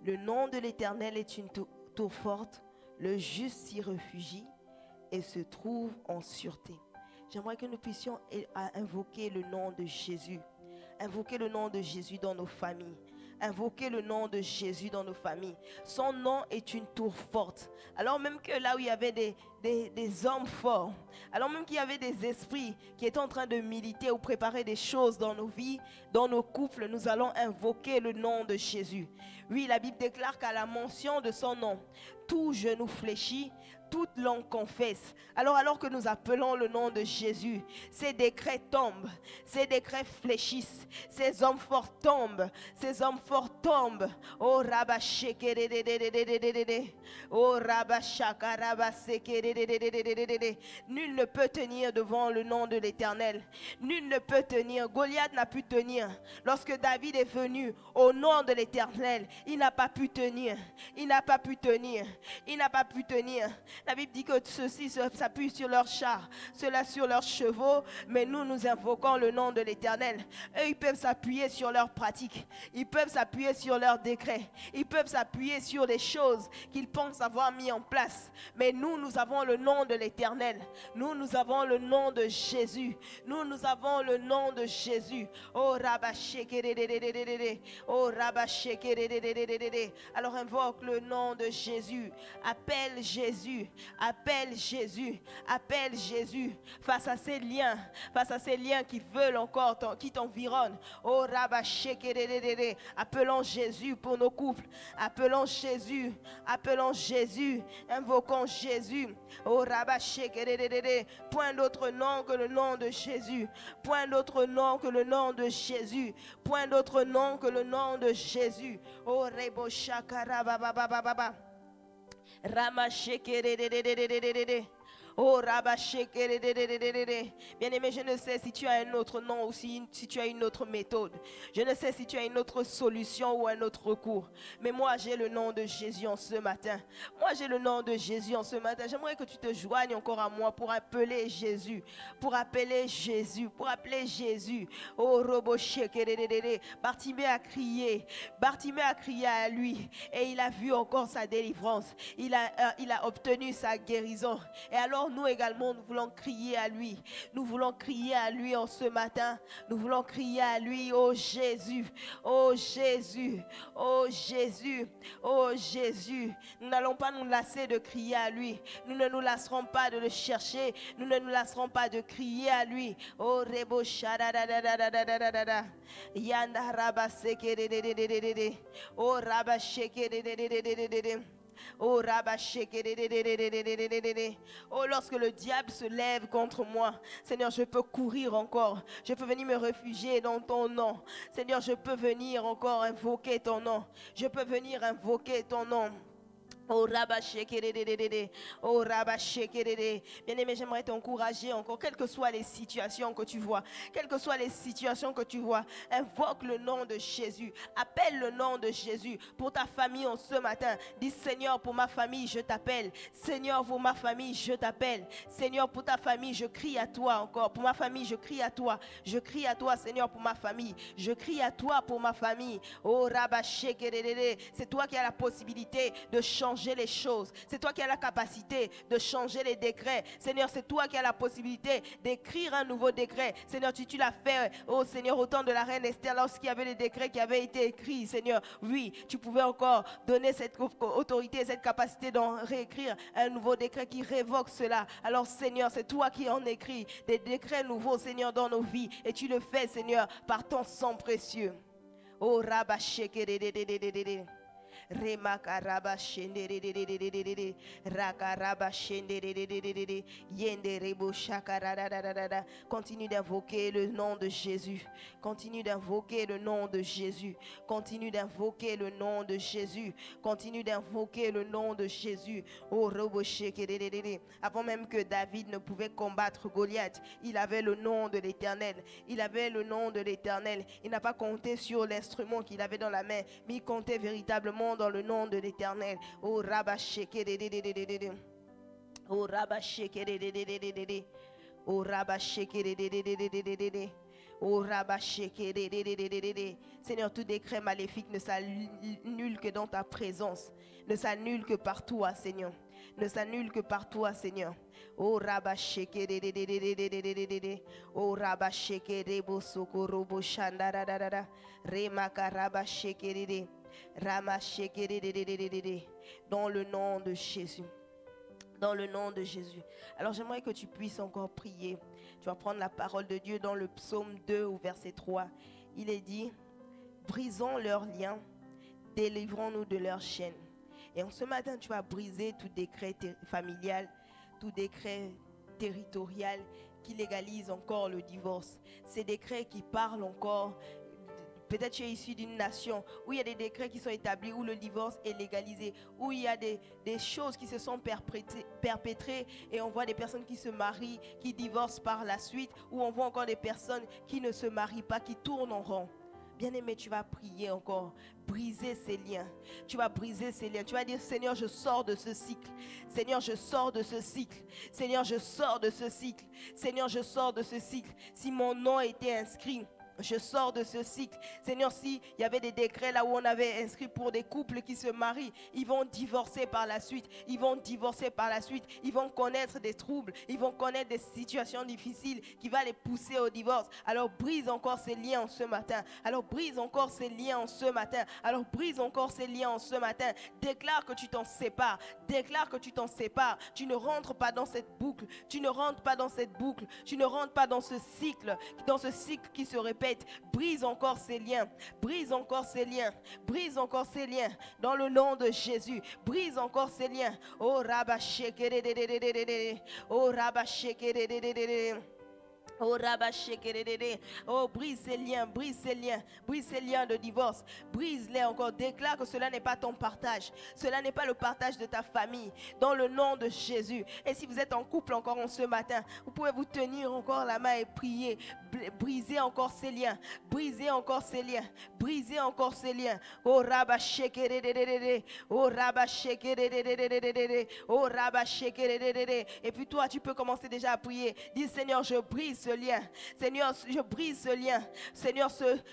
Le nom de l'Éternel est une tour forte. Le juste s'y réfugie et se trouve en sûreté. J'aimerais que nous puissions invoquer le nom de Jésus. Invoquer le nom de Jésus dans nos familles. Invoquer le nom de Jésus dans nos familles. Son nom est une tour forte. Alors même que là où il y avait des hommes forts, alors même qu'il y avait des esprits qui étaient en train de militer ou préparer des choses dans nos vies, dans nos couples, nous allons invoquer le nom de Jésus. Oui, la Bible déclare qu'à la mention de son nom, tout genou fléchit, toute langue confesse. Alors que nous appelons le nom de Jésus, ces décrets tombent, ces décrets fléchissent, ces hommes forts tombent, ces hommes forts tombent. Oh Rabba Shekerede, oh Rabba Shakaraba Sekerede. Nul ne peut tenir devant le nom de l'Éternel. Nul ne peut tenir. Goliath n'a pu tenir. Lorsque David est venu au nom de l'Éternel, il n'a pas pu tenir. Il n'a pas pu tenir. Il n'a pas pu tenir. La Bible dit que ceux-ci s'appuient sur leurs chars, ceux-là sur leurs chevaux, mais nous invoquons le nom de l'Éternel. Eux, ils peuvent s'appuyer sur leurs pratiques, ils peuvent s'appuyer sur leurs décrets, ils peuvent s'appuyer sur les choses qu'ils pensent avoir mis en place. Mais nous avons le nom de l'Éternel. Nous avons le nom de Jésus. Nous avons le nom de Jésus. Oh Rabba Shekerede, oh Rabba Shekerede. Alors invoque le nom de Jésus. Appelle Jésus. Appelle Jésus. Appelle Jésus. Face à ces liens qui veulent encore, qui t'environnent. Oh Rabba Shekerede. Appelons Jésus pour nos couples. Appelons Jésus. Appelons Jésus. Invoquons Jésus. Oh Rabba Shekerede. Point d'autre nom que le nom de Jésus. Point d'autre nom que le nom de Jésus. Point d'autre nom que le nom de Jésus. Oh Rebo Shakara Baba. Rama Shekerede. Oh Rabba Shekerede. Bien-aimé, je ne sais si tu as un autre nom ou si tu as une autre méthode. Je ne sais si tu as une autre solution ou un autre recours. Mais moi, j'ai le nom de Jésus en ce matin. Moi, j'ai le nom de Jésus en ce matin. J'aimerais que tu te joignes encore à moi pour appeler Jésus. Pour appeler Jésus. Pour appeler Jésus. Oh Robo Shekerede. Bartimée a crié. Bartimée a crié à lui. Et il a vu encore sa délivrance. Il a obtenu sa guérison. Et alors nous également, nous voulons crier à lui. Nous voulons crier à lui en ce matin. Nous voulons crier à lui, oh Jésus, oh Jésus, oh Jésus, oh Jésus. Nous n'allons pas nous lasser de crier à lui. Nous ne nous lasserons pas de le chercher. Nous ne nous lasserons pas de crier à lui. Oh Rebo Shadadadadadadadada. Yanda Rabba Sekerede. Oh Rabba Shekerede. Oh Rabba Shekerede. Oh, lorsque le diable se lève contre moi, Seigneur, je peux courir encore. Je peux venir me réfugier dans ton nom. Seigneur, je peux venir encore invoquer ton nom. Je peux venir invoquer ton nom. Oh Rabashekerede, oh Rabashekerede. Bien-aimé, j'aimerais t'encourager encore, quelles que soient les situations que tu vois, quelles que soient les situations que tu vois, invoque le nom de Jésus, appelle le nom de Jésus pour ta famille en ce matin. Dis Seigneur, pour ma famille, je t'appelle. Seigneur, pour ma famille, je t'appelle. Seigneur, pour ta famille, je crie à toi encore. Pour ma famille, je crie à toi. Je crie à toi, Seigneur, pour ma famille. Je crie à toi pour ma famille. Oh Rabashekerede, c'est toi qui as la possibilité de changer les choses. C'est toi qui as la capacité de changer les décrets. Seigneur, c'est toi qui as la possibilité d'écrire un nouveau décret. Seigneur, tu l'as fait, oh Seigneur, au temps de la reine Esther, lorsqu'il y avait les décrets qui avaient été écrits. Seigneur, oui, tu pouvais encore donner cette autorité, cette capacité d'en réécrire un nouveau décret qui révoque cela. Alors Seigneur, c'est toi qui en écris des décrets nouveaux, Seigneur, dans nos vies. Et tu le fais, Seigneur, par ton sang précieux. Oh Rabashekerede. Remakaraba shenderererererere rakaraba shenderererererere yenderebo shakararararara. Continue d'invoquer le nom de Jésus. Continue d'invoquer le nom de Jésus. Continue d'invoquer le nom de Jésus. Continue d'invoquer le nom de Jésus. Oh robo shekerererere. Avant même que David ne pouvait combattre Goliath, il avait le nom de l'Éternel. Il avait le nom de l'Éternel. Il n'a pas compté sur l'instrument qu'il avait dans la main, mais il comptait véritablement dans le nom de l'Éternel. Oh Rabashekerede. Oh Rabashekerede. Oh Rabashekerede. Oh Rabashekerede. Seigneur, tout décret maléfique ne s'annule que dans ta présence. Ne s'annule que par toi, Seigneur. Ne s'annule que par toi, Seigneur. Oh Rabashekerede. Oh Rabashekerebo sokorobo shandararara. Remakarabashekerede. Dans le nom de Jésus. Dans le nom de Jésus. Alors j'aimerais que tu puisses encore prier. Tu vas prendre la parole de Dieu dans le psaume 2 au verset 3. Il est dit: brisons leurs liens, délivrons-nous de leurs chaînes. Et en ce matin, tu vas briser tout décret familial, tout décret territorial qui légalise encore le divorce. Ces décrets qui parlent encore. Peut-être tu es issu d'une nation où il y a des décrets qui sont établis, où le divorce est légalisé, où il y a des choses qui se sont perpétrées et on voit des personnes qui se marient, qui divorcent par la suite, où on voit encore des personnes qui ne se marient pas, qui tournent en rond. Bien-aimé, tu vas prier encore, briser ces liens. Tu vas briser ces liens. Tu vas dire: Seigneur, je sors de ce cycle. Seigneur, je sors de ce cycle. Seigneur, je sors de ce cycle. Seigneur, je sors de ce cycle. Si mon nom était inscrit, je sors de ce cycle. Seigneur, s'il y avait des décrets là où on avait inscrit pour des couples qui se marient, ils vont divorcer par la suite. Ils vont divorcer par la suite. Ils vont connaître des troubles. Ils vont connaître des situations difficiles qui vont les pousser au divorce. Alors brise encore ces liens en ce matin. Alors brise encore ces liens en ce matin. Alors brise encore ces liens en ce matin. Déclare que tu t'en sépares. Déclare que tu t'en sépares. Tu ne rentres pas dans cette boucle. Tu ne rentres pas dans cette boucle. Tu ne rentres pas dans ce cycle qui se répète. Brise encore ces liens. Brise encore ces liens. Brise encore ces liens. Dans le nom de Jésus. Brise encore ces liens. Oh Rabashekerede. Oh Rabashekerede. Oh Rabashekerede. Oh, brise ces liens, brise ces liens, brise ces liens de divorce, brise-les encore, déclare que cela n'est pas ton partage, cela n'est pas le partage de ta famille, dans le nom de Jésus. Et si vous êtes en couple encore en ce matin, vous pouvez vous tenir encore la main et prier, briser encore ces liens, briser encore ces liens, briser encore ces liens. Oh Rabashekerede. Oh Rabashekerede. Oh Rabashekerede. Et puis toi, tu peux commencer déjà à prier. Dis: Seigneur, je brise ce lien. Seigneur, je brise ce lien. Seigneur,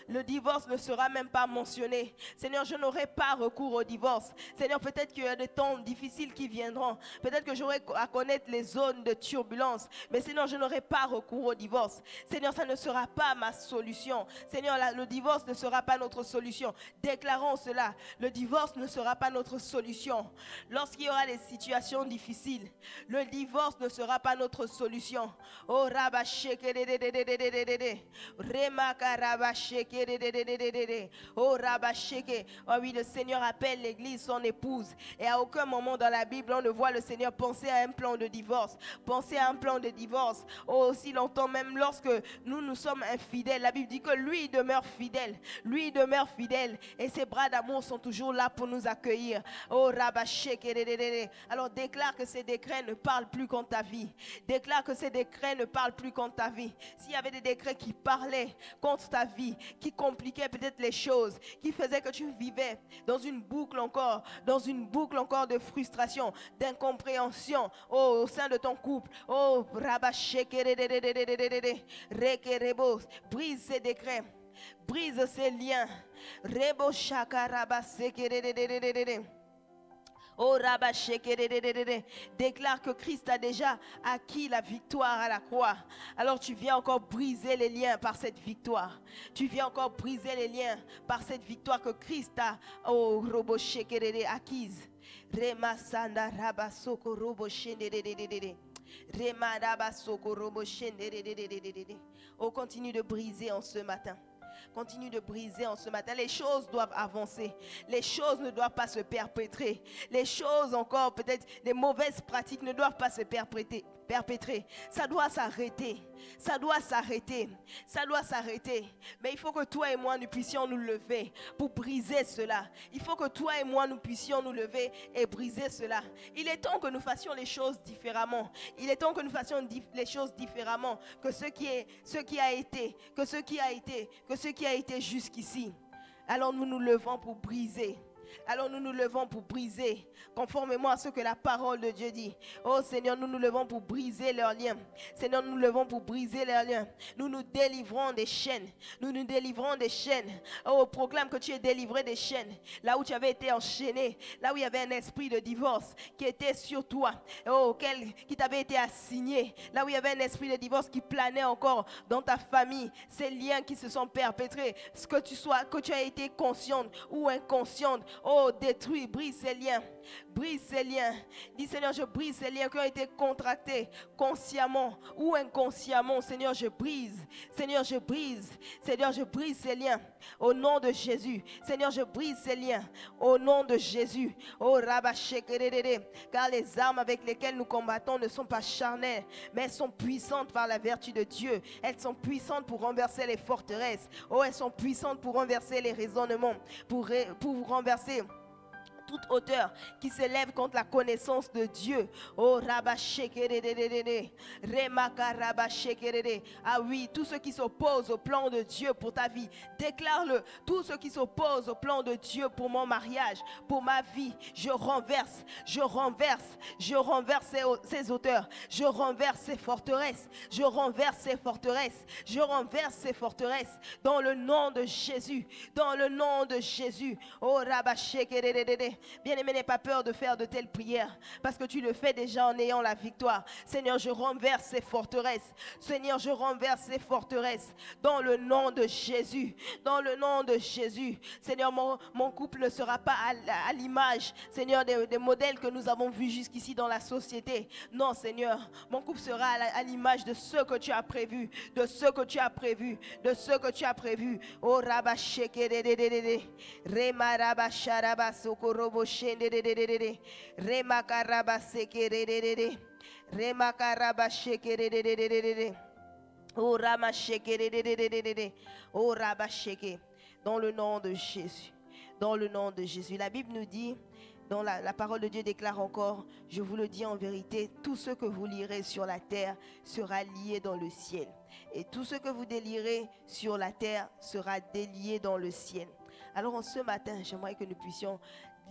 le divorce ne sera même pas mentionné. Seigneur, je n'aurai pas recours au divorce. Seigneur, peut-être qu'il y a des temps difficiles qui viendront. Peut-être que j'aurai à connaître les zones de turbulence. Mais Seigneur, je n'aurai pas recours au divorce. Seigneur, ça ne sera pas ma solution. Seigneur, le divorce ne sera pas notre solution. Déclarons cela. Le divorce ne sera pas notre solution. Lorsqu'il y aura des situations difficiles, le divorce ne sera pas notre solution. Oh Rabashekerede. Oh Rabasheke. Oh oui, le Seigneur appelle l'église son épouse. Et à aucun moment dans la Bible, on ne voit le Seigneur penser à un plan de divorce. Penser à un plan de divorce. Oh, aussi longtemps, même lorsque nous sommes infidèles, la Bible dit que lui, il demeure fidèle. Lui, il demeure fidèle. Et ses bras d'amour sont toujours là pour nous accueillir. Oh Rabasheke. Alors déclare que ces décrets ne parlent plus contre ta vie. Déclare que ces décrets ne parlent plus contre ta vie. S'il y avait des décrets qui parlaient contre ta vie, qui compliquaient peut-être les choses, qui faisaient que tu vivais dans une boucle encore de frustration, d'incompréhension, oh, au sein de ton couple, oh, brise ces décrets, brise ces liens, oh déclare que Christ a déjà acquis la victoire à la croix. Alors tu viens encore briser les liens par cette victoire. Tu viens encore briser les liens par cette victoire que Christ a acquise. Oh, continue de briser en ce matin. Continue de briser en ce matin. Les choses doivent avancer. Les choses ne doivent pas se perpétrer. Les choses encore, peut-être, les mauvaises pratiques ne doivent pas se perpétrer. Ça doit s'arrêter. Ça doit s'arrêter. Ça doit s'arrêter. Mais il faut que toi et moi, nous puissions nous lever pour briser cela. Il faut que toi et moi, nous puissions nous lever et briser cela. Il est temps que nous fassions les choses différemment. Il est temps que nous fassions les choses différemment que ce qui a été jusqu'ici. Alors nous nous levons pour briser. Alors nous nous levons pour briser, conformément à ce que la parole de Dieu dit. Oh Seigneur, nous nous levons pour briser leurs liens. Seigneur, nous nous levons pour briser leurs liens. Nous nous délivrons des chaînes. Nous nous délivrons des chaînes. Oh, proclame que tu es délivré des chaînes. Là où tu avais été enchaîné, là où il y avait un esprit de divorce qui était sur toi, oh, qui t'avait été assigné. Là où il y avait un esprit de divorce qui planait encore dans ta famille. Ces liens qui se sont perpétrés, que tu as été consciente ou inconsciente. Oh, détruis, brise ces liens. Brise ces liens. Dis Seigneur, je brise ces liens qui ont été contractés consciemment ou inconsciemment. Seigneur, je brise. Seigneur, je brise. Seigneur, je brise ces liens. Au nom de Jésus. Seigneur, je brise ces liens. Au nom de Jésus. Oh, Rabashekerere. Car les armes avec lesquelles nous combattons ne sont pas charnelles, mais elles sont puissantes par la vertu de Dieu. Elles sont puissantes pour renverser les forteresses. Oh, elles sont puissantes pour renverser les raisonnements. Pour renverser toute hauteur qui s'élève contre la connaissance de Dieu. Oh, Rabashekerere, Remaka Rabashekerere. Ah oui, tout ce qui s'oppose au plan de Dieu pour ta vie, déclare-le. Tout ce qui s'oppose au plan de Dieu pour mon mariage, pour ma vie, je renverse ces auteurs, je renverse ces forteresses, je renverse ces forteresses, je renverse ces forteresses dans le nom de Jésus, dans le nom de Jésus. Oh, Rabashekerere. Bien-aimé, n'aie pas peur de faire de telles prières, parce que tu le fais déjà en ayant la victoire. Seigneur, je renverse ces forteresses. Seigneur, je renverse ces forteresses dans le nom de Jésus. Dans le nom de Jésus. Seigneur, mon couple ne sera pas à l'image, Seigneur, des modèles que nous avons vus jusqu'ici dans la société. Non, Seigneur, mon couple sera à l'image de ce que tu as prévu, de ce que tu as prévu, de ce que tu as prévu. Oh, Rabashekerere, Rema Rabasharaba Sokoro. Remakarabasekerere, Remakarabasekerere, oh Ramashekerere, oh Rabasheke, dans le nom de Jésus, dans le nom de Jésus. La Bible nous dit, dans la parole de Dieu déclare encore, je vous le dis en vérité, tout ce que vous lirez sur la terre sera lié dans le ciel. Et tout ce que vous délierez sur la terre sera délié dans le ciel. Alors en ce matin, j'aimerais que nous puissions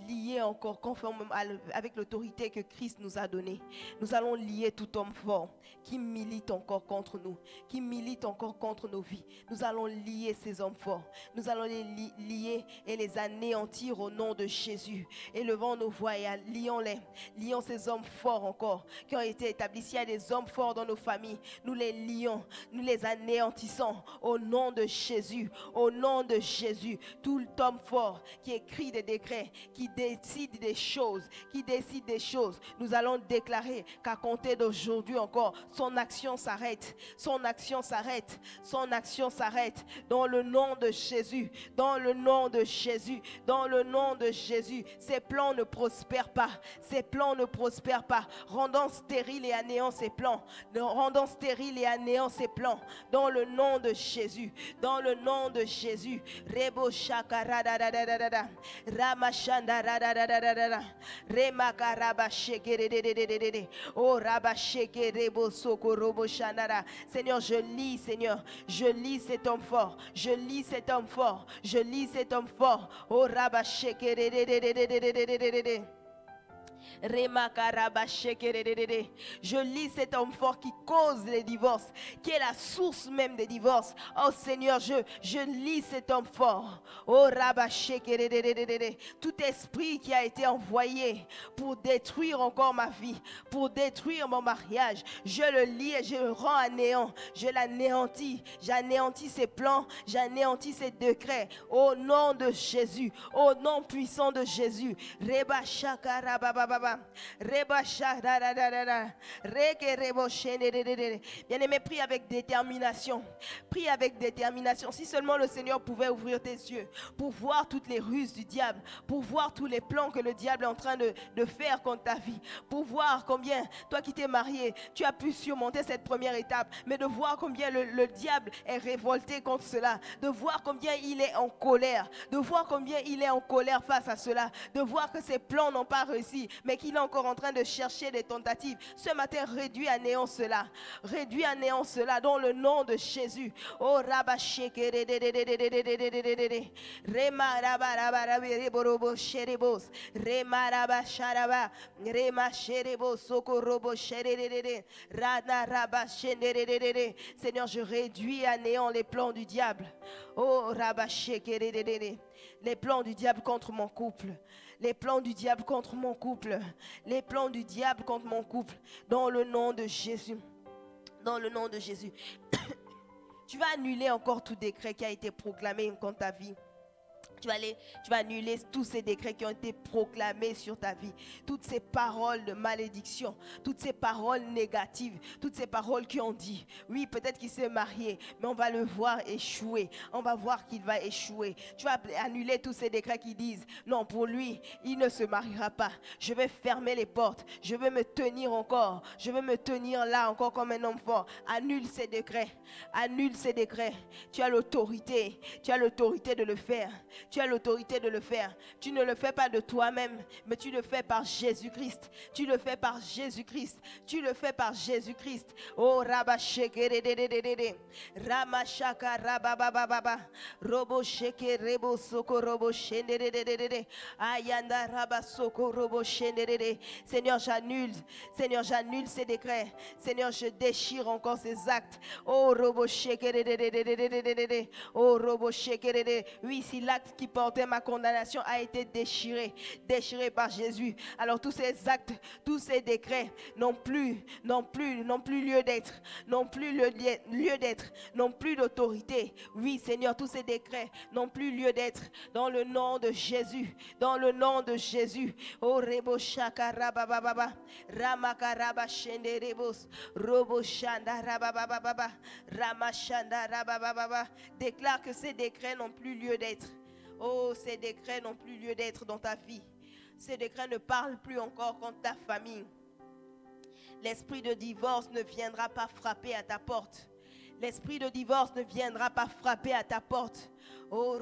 lier encore conformément avec l'autorité que Christ nous a donnée. Nous allons lier tout homme fort qui milite encore contre nous, qui milite encore contre nos vies. Nous allons lier ces hommes forts. Nous allons les lier et les anéantir au nom de Jésus. Élevons nos voix et lions-les. Lions ces hommes forts encore qui ont été établis. S'il y a des hommes forts dans nos familles, nous les lions, nous les anéantissons au nom de Jésus. Au nom de Jésus. Tout homme fort qui écrit des décrets, qui décide des choses, nous allons déclarer qu'à compter d'aujourd'hui encore, son action s'arrête, son action s'arrête, son action s'arrête, dans le nom de Jésus, dans le nom de Jésus, dans le nom de Jésus. Ses plans ne prospèrent pas, ses plans ne prospèrent pas, rendant stérile et anéant ses plans, rendant stérile et anéant ses plans, dans le nom de Jésus, dans le nom de Jésus. Rebo shakara da da da da da da, ramashanda da da da da da da, remakaraba shekere de de de de de de, oh raba shekere rebo soko robo shandara. Seigneur, je lis, Seigneur, je lis cet homme fort, je lis cet homme fort, je lis cet homme fort, oh raba shekere de de de de de de de de de. Je lis cet homme fort qui cause les divorces, qui est la source même des divorces. Oh Seigneur, je lis cet homme fort. Oh tout esprit qui a été envoyé pour détruire encore ma vie, pour détruire mon mariage, je le lis et je le rends à néant. Je l'anéantis, j'anéantis ses plans, j'anéantis ses décrets. Au nom de Jésus, au nom puissant de Jésus. Reba shakara baba. Bien-aimé, prie avec détermination. Prie avec détermination. Si seulement le Seigneur pouvait ouvrir tes yeux pour voir toutes les ruses du diable, pour voir tous les plans que le diable est en train de faire contre ta vie, pour voir combien, toi qui t'es marié, tu as pu surmonter cette première étape, mais de voir combien le diable est révolté contre cela, de voir combien il est en colère, de voir combien il est en colère face à cela, de voir que ses plans n'ont pas réussi, mais qu'il est encore en train de chercher des tentatives. Ce matin, réduis à néant cela. Réduis à néant cela dans le nom de Jésus. Oh rabasheke rema rabarabaraberiborobo sherebos rema rabasharaba rema sherebos sokorobo sherere rana rabashenere. Seigneur, je réduis à néant les plans du diable. Oh rabasheke les plans du diable contre mon couple. Les plans du diable contre mon couple. Les plans du diable contre mon couple. Dans le nom de Jésus. Dans le nom de Jésus. Tu vas annuler encore tout décret qui a été proclamé contre ta vie. Tu vas annuler tous ces décrets qui ont été proclamés sur ta vie. Toutes ces paroles de malédiction, toutes ces paroles négatives, toutes ces paroles qui ont dit, oui, peut-être qu'il s'est marié, mais on va le voir échouer. On va voir qu'il va échouer. Tu vas annuler tous ces décrets qui disent, non, pour lui, il ne se mariera pas. Je vais fermer les portes. Je vais me tenir encore. Je vais me tenir là encore comme un homme fort. Annule ces décrets. Annule ces décrets. Tu as l'autorité. Tu as l'autorité de le faire. Tu as l'autorité de le faire. Tu ne le fais pas de toi-même, mais tu le fais par Jésus-Christ. Tu le fais par Jésus-Christ. Tu le fais par Jésus-Christ. Oh rabasheke de ramashaka rabababa robo sheke rebo soko robo shende de ayanda rabasoko robo shende de. Seigneur, j'annule. Seigneur, j'annule ces décrets. Seigneur, je déchire encore ces actes. Oh robo sheke de oh robo sheke de. Oui, si l'acte qui portait ma condamnation a été déchiré par Jésus. Alors tous ces actes, tous ces décrets n'ont plus lieu d'être, n'ont plus lieu d'être, n'ont plus d'autorité. Oui, Seigneur, tous ces décrets n'ont plus lieu d'être dans le nom de Jésus, dans le nom de Jésus. Oh rebo shakara baba ramakaraba shende rebos robo shanda rababa ramashanda rababa. Déclare que ces décrets n'ont plus lieu d'être. Oh, ces décrets n'ont plus lieu d'être dans ta vie. Ces décrets ne parlent plus encore contre ta famille. L'esprit de divorce ne viendra pas frapper à ta porte. L'esprit de divorce ne viendra pas frapper à ta porte. Oh,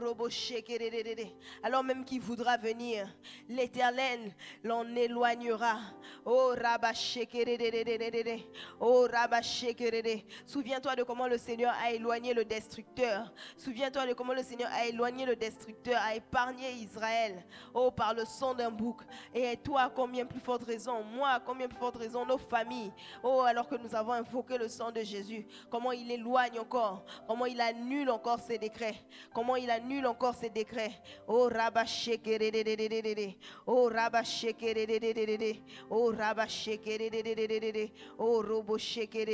alors même qu'il voudra venir, l'Éternel l'en éloignera. Oh, oh, souviens-toi de comment le Seigneur a éloigné le destructeur. Souviens-toi de comment le Seigneur a éloigné le destructeur, a épargné Israël. Oh, par le sang d'un bouc. Et toi, à combien plus forte raison, moi, à combien plus forte raison, nos familles. Oh, alors que nous avons invoqué le sang de Jésus, comment il éloigne encore, comment il annule encore ses décrets, comment il annule encore ses décrets. Oh rabasheke, oh rabasheke, oh rabasheke, oh robosheke.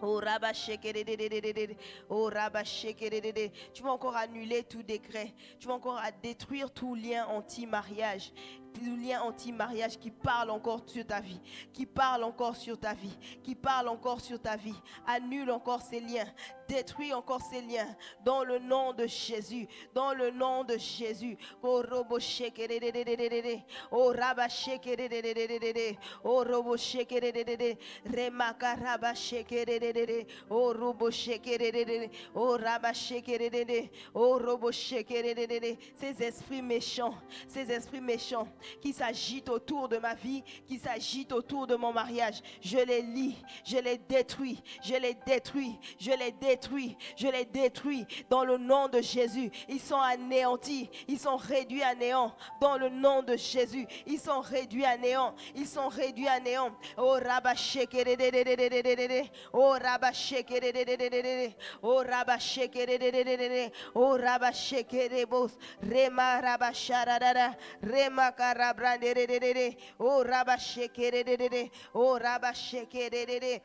Oh Rabba Shekerede, oh Rabba Shekerede. Tu vas encore annuler tout décret. Tu vas encore détruire tout lien anti-mariage. Tout lien anti-mariage qui parle encore sur ta vie. Qui parle encore sur ta vie. Qui parle encore sur ta vie. Annule encore ces liens. Détruis encore ces liens. Dans le nom de Jésus. Dans le nom de Jésus. Oh Robo Shekerede. Oh Rabba Shekerede. Oh Robo Shekerede. Remaka Rabba Shekerede. Oh Robo Shekerede. Oh Rabba Shekerede. Oh Robo Shekerede. Ces esprits méchants. Ces esprits méchants qui s'agitent autour de ma vie, qui s'agitent autour de mon mariage. Je les lis, je les détruis, je les détruis, je les détruis, je les détruis dans le nom de Jésus. Ils sont anéantis, ils sont réduits à néant dans le nom de Jésus. Ils sont réduits à néant, ils sont réduits à néant. Oh Rabba Shekerede, oh Rabba Shekerede, oh Rabba Shekerede, oh Rabba Shekerede, Rema Rabba Sharadada, Rema Karabrandere, oh Rabba Shekerede, oh Rabba Shekerede.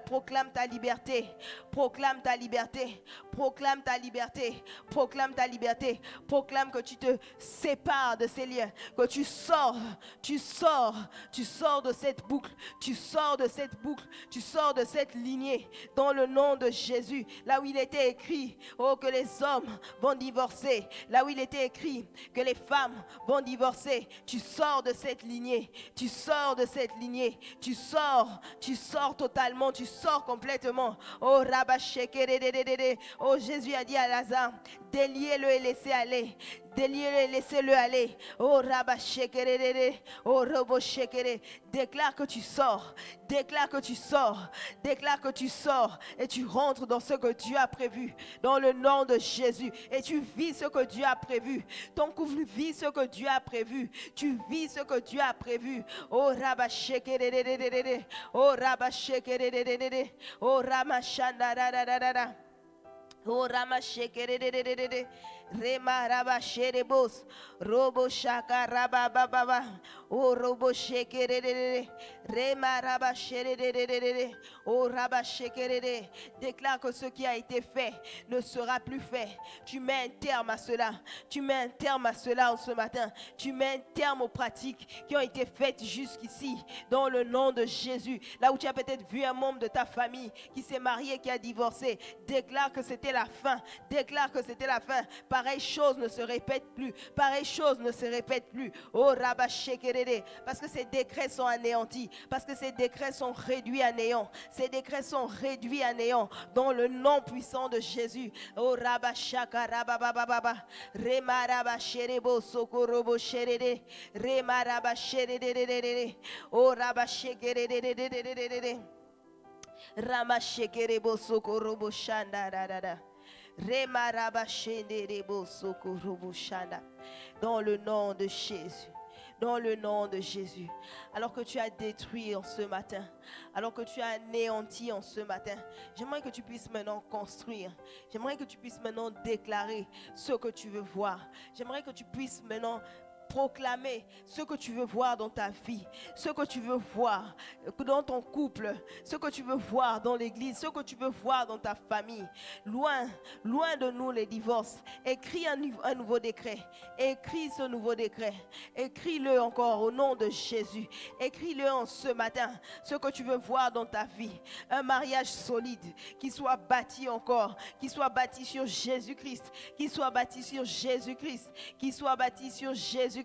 Proclame ta liberté, proclame ta liberté, proclame ta liberté, proclame ta liberté, proclame que tu te sépares de ces liens, que tu sors de cette boucle, tu sors de cette boucle, tu sors de cette lignée, dans le nom de Jésus. Là où il était écrit, oh, que les hommes vont divorcer, là où il était écrit que les femmes vont divorcer, tu sors de cette lignée, tu sors de cette lignée, tu sors totalement, tu sors complètement. Oh Rabba Shekerede, oh Jésus a dit à Lazare, déliez-le et laissez aller. Déliez-le et laissez-le aller. Oh Rabba Shekerede, oh Robo Shekerede. Déclare que tu sors. Déclare que tu sors. Déclare que tu sors. Et tu rentres dans ce que Dieu a prévu. Dans le nom de Jésus. Et tu vis ce que Dieu a prévu. Ton couple vit ce que Dieu a prévu. Tu vis ce que Dieu a prévu. Oh Rabba Shekerede. Oh Rabba Shekerede. Oh Rama Shandarada. Oh Rama Shekerede. Rema Rabba Sherebos, Robo Shaka Rabba Baba, O Robo Shekerede, Rema Rabba Shekerede, O Rabba Shekerede. Déclare que ce qui a été fait ne sera plus fait. Tu mets un terme à cela. Tu mets un terme à cela ce matin. Tu mets un terme aux pratiques qui ont été faites jusqu'ici, dans le nom de Jésus. Là où tu as peut-être vu un membre de ta famille qui s'est marié, qui a divorcé, déclare que c'était la fin. Déclare que c'était la fin. Pareille chose ne se répète plus. Pareille chose ne se répète plus. Oh Rabba Shekerede. Parce que ces décrets sont anéantis. Parce que ces décrets sont réduits à néant. Ces décrets sont réduits à néant. Dans le nom puissant de Jésus. Oh Rabba Shaka Rabba Baba. Rema Rabba Sherebo Sokorobo Sherede. Rema Rabba Sherede. Oh Rabba Shekerede. Rama Shekerebo Sokorobo Shanda Dada. Dans le nom de Jésus. Dans le nom de Jésus. Alors que tu as détruit en ce matin, alors que tu as anéanti en ce matin, j'aimerais que tu puisses maintenant construire. J'aimerais que tu puisses maintenant déclarer ce que tu veux voir. J'aimerais que tu puisses maintenant proclamer ce que tu veux voir dans ta vie, ce que tu veux voir dans ton couple, ce que tu veux voir dans l'église, ce que tu veux voir dans ta famille. Loin de nous les divorces. Écris un nouveau décret. Écris ce nouveau décret. Écris-le encore au nom de Jésus. Écris-le en ce matin, ce que tu veux voir dans ta vie. Un mariage solide qui soit bâti encore, qui soit bâti sur Jésus-Christ, qui soit bâti sur Jésus-Christ, qui soit bâti sur Jésus-Christ.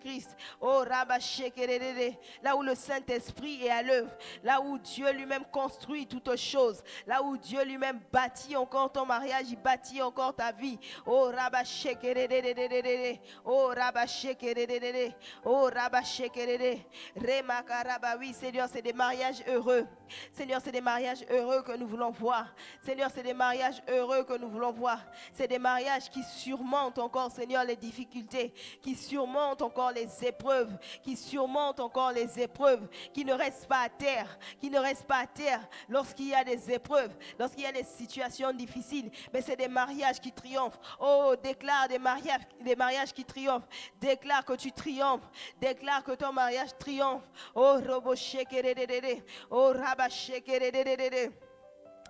Oh Rabba Shekerede, là où le Saint-Esprit est à l'œuvre, là où Dieu lui-même construit toutes choses, là où Dieu lui-même bâtit encore ton mariage, il bâtit encore ta vie. Oh Rabba Shekerede, oh Rabba Shekerede, oh Rabba Shekerede, Remakaraba. Oui Seigneur, c'est des mariages heureux. Seigneur, c'est des mariages heureux que nous voulons voir. Seigneur, c'est des mariages heureux que nous voulons voir. C'est des mariages qui surmontent encore, Seigneur, les difficultés, qui surmontent encore les épreuves, qui surmontent encore les épreuves, qui ne restent pas à terre, qui ne restent pas à terre lorsqu'il y a des épreuves, lorsqu'il y a des situations difficiles. Mais c'est des mariages qui triomphent. Oh, déclare des mariages qui triomphent. Déclare que tu triomphes. Déclare que ton mariage triomphe. Oh, Robo Shekerede, oh, Rabba Shekerede.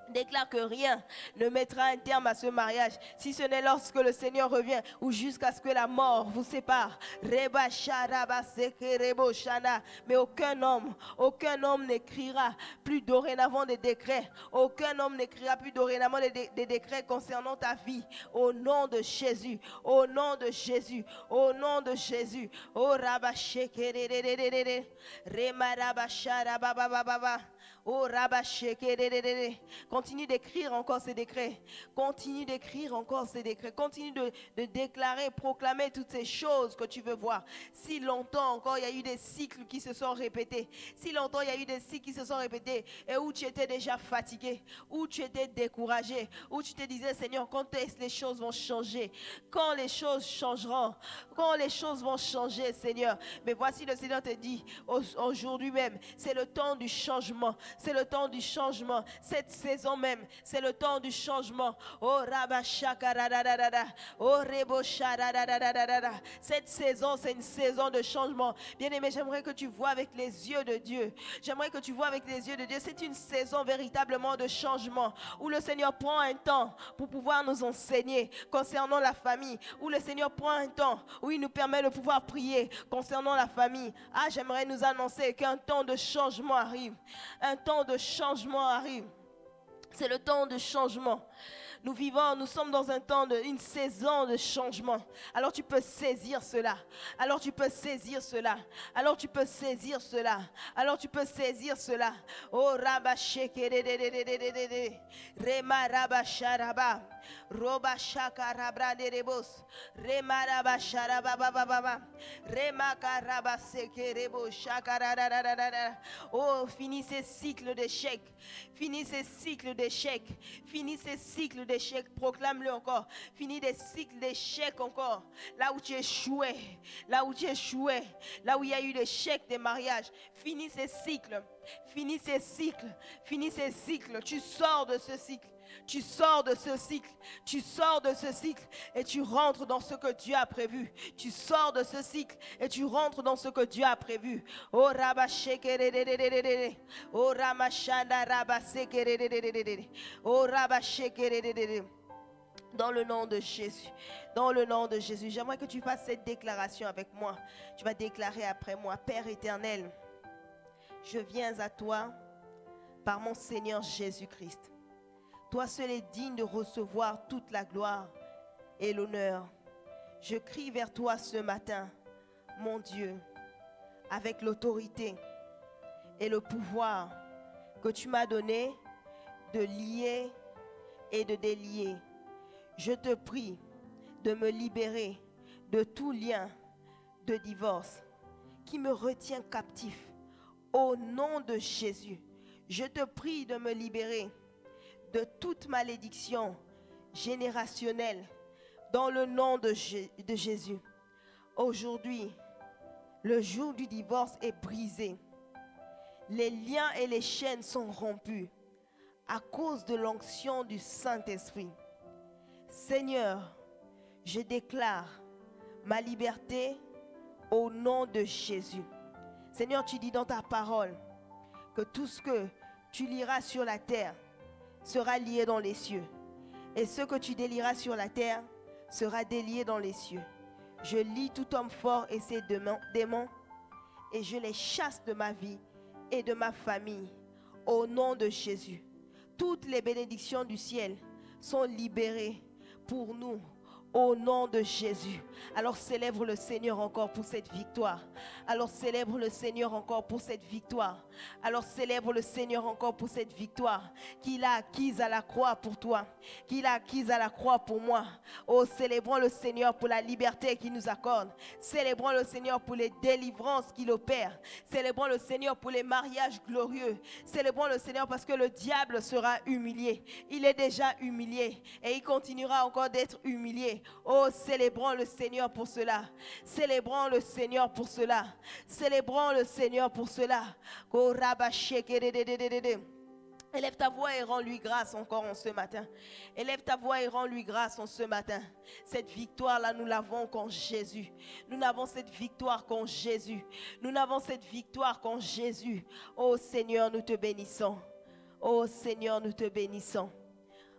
Déclare que rien ne mettra un terme à ce mariage, si ce n'est lorsque le Seigneur revient ou jusqu'à ce que la mort vous sépare. Mais aucun homme n'écrira plus dorénavant des décrets. Aucun homme n'écrira plus dorénavant des décrets concernant ta vie. Au nom de Jésus, au nom de Jésus, au nom de Jésus. Oh Oh continue d'écrire encore ces décrets. Continue d'écrire encore ces décrets. Continue de déclarer, proclamer toutes ces choses que tu veux voir. Si longtemps encore il y a eu des cycles qui se sont répétés. Si longtemps il y a eu des cycles qui se sont répétés. Et où tu étais déjà fatigué. Où tu étais découragé. Où tu te disais Seigneur, quand est-ce que les choses vont changer? Quand les choses changeront? Quand les choses vont changer Seigneur? Mais voici le Seigneur te dit aujourd'hui même. C'est le temps du changement. C'est le temps du changement. Cette saison même, c'est le temps du changement. Oh Rabashakaradadada. Oh Reboshadadadadada. Cette saison, c'est une saison de changement. Bien-aimé, j'aimerais que tu vois avec les yeux de Dieu. J'aimerais que tu vois avec les yeux de Dieu. C'est une saison véritablement de changement où le Seigneur prend un temps pour pouvoir nous enseigner concernant la famille. Où le Seigneur prend un temps où il nous permet de pouvoir prier concernant la famille. Ah, j'aimerais nous annoncer qu'un temps de changement arrive. Un temps de changement arrive. C'est le temps de changement. Nous sommes dans un temps une saison de changement. Alors tu peux saisir cela. Alors tu peux saisir cela. Alors tu peux saisir cela. Alors tu peux saisir cela. Oh Rabasheke Rema Rabasharaba. Roba Shakarabra de Rebos. Rema Rabasharaba Baba. Rema Karabaseke Rebo Shakarada. Oh, finis ces cycles d'échecs. Finis ces cycles d'échecs. Finis ces cycles d'échecs. Proclame-le encore. Finis des cycles d'échecs encore. Là où tu échouais. Là où tu échouais. Là où il y a eu l'échec des mariages. Finis ces cycles. Finis ces cycles. Finis ces cycles. Tu sors de ce cycle. Tu sors de ce cycle, tu sors de ce cycle et tu rentres dans ce que Dieu a prévu. Tu sors de ce cycle et tu rentres dans ce que Dieu a prévu. Oh Rabashekerede, oh Ramashanda Rabasekerede, oh Rabashekerede. Dans le nom de Jésus, dans le nom de Jésus, j'aimerais que tu fasses cette déclaration avec moi. Tu vas déclarer après moi: Père éternel, je viens à toi par mon Seigneur Jésus-Christ. Toi seul est digne de recevoir toute la gloire et l'honneur. Je crie vers toi ce matin, mon Dieu, avec l'autorité et le pouvoir que tu m'as donné de lier et de délier. Je te prie de me libérer de tout lien de divorce qui me retient captif. Au nom de Jésus, je te prie de me libérer de toute malédiction générationnelle dans le nom de Jésus. Aujourd'hui, le jour du divorce est brisé. Les liens et les chaînes sont rompus à cause de l'onction du Saint-Esprit. Seigneur, je déclare ma liberté au nom de Jésus. Seigneur, tu dis dans ta parole que tout ce que tu liras sur la terre sera lié dans les cieux. Et ce que tu délieras sur la terre sera délié dans les cieux. Je lie tout homme fort et ses démons et je les chasse de ma vie et de ma famille au nom de Jésus. Toutes les bénédictions du ciel sont libérées pour nous au nom de Jésus. Alors célèbre le Seigneur encore pour cette victoire. Alors célèbre le Seigneur encore pour cette victoire. Alors célèbre le Seigneur encore pour cette victoire qu'il a acquise à la croix pour toi, qu'il a acquise à la croix pour moi. Oh, célébrons le Seigneur pour la liberté qu'il nous accorde. Célébrons le Seigneur pour les délivrances qu'il opère. Célébrons le Seigneur pour les mariages glorieux. Célébrons le Seigneur parce que le diable sera humilié. Il est déjà humilié et il continuera encore d'être humilié. Oh, célébrons le Seigneur pour cela. Célébrons le Seigneur pour cela. Célébrons le Seigneur pour cela. Élève ta voix et rends-lui grâce encore en ce matin. Élève ta voix et rends-lui grâce en ce matin. Cette victoire-là, nous l'avons qu'en Jésus. Nous n'avons cette victoire qu'en Jésus. Nous n'avons cette victoire qu'en Jésus. Oh Seigneur, nous te bénissons. Oh Seigneur, nous te bénissons.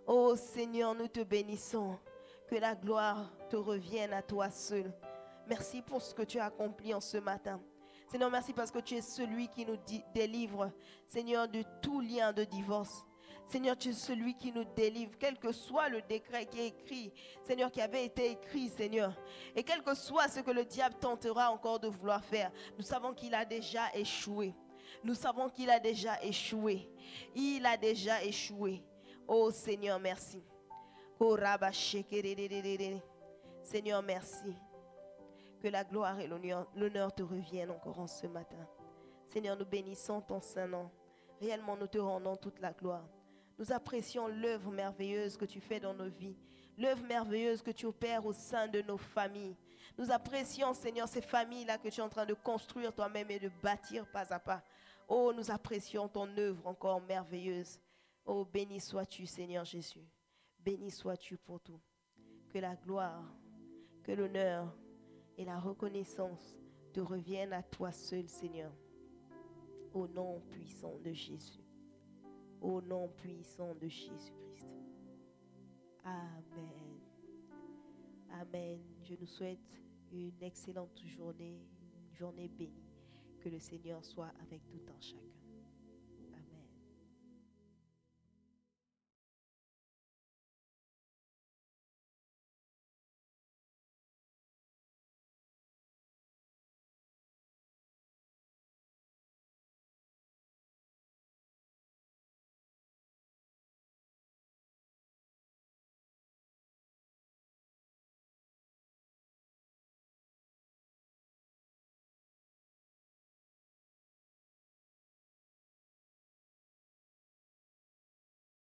Oh Seigneur, nous te bénissons. Que la gloire te revienne à toi seul. Merci pour ce que tu as accompli en ce matin. Seigneur, merci parce que tu es celui qui nous délivre, Seigneur, de tout lien de divorce. Seigneur, tu es celui qui nous délivre, quel que soit le décret qui est écrit, Seigneur, qui avait été écrit, Seigneur. Et quel que soit ce que le diable tentera encore de vouloir faire, nous savons qu'il a déjà échoué. Nous savons qu'il a déjà échoué. Il a déjà échoué. Oh Seigneur, merci. Seigneur, merci. Que la gloire et l'honneur te reviennent encore en ce matin. Seigneur, nous bénissons ton saint nom. Réellement, nous te rendons toute la gloire. Nous apprécions l'œuvre merveilleuse que tu fais dans nos vies. L'œuvre merveilleuse que tu opères au sein de nos familles. Nous apprécions, Seigneur, ces familles-là que tu es en train de construire toi-même et de bâtir pas à pas. Oh, nous apprécions ton œuvre encore merveilleuse. Oh, béni sois-tu, Seigneur Jésus. Béni sois-tu pour tout. Que la gloire, que l'honneur et la reconnaissance te reviennent à toi seul, Seigneur. Au nom puissant de Jésus. Au nom puissant de Jésus-Christ. Amen. Amen. Je nous souhaite une excellente journée, une journée bénie. Que le Seigneur soit avec tout un chacun.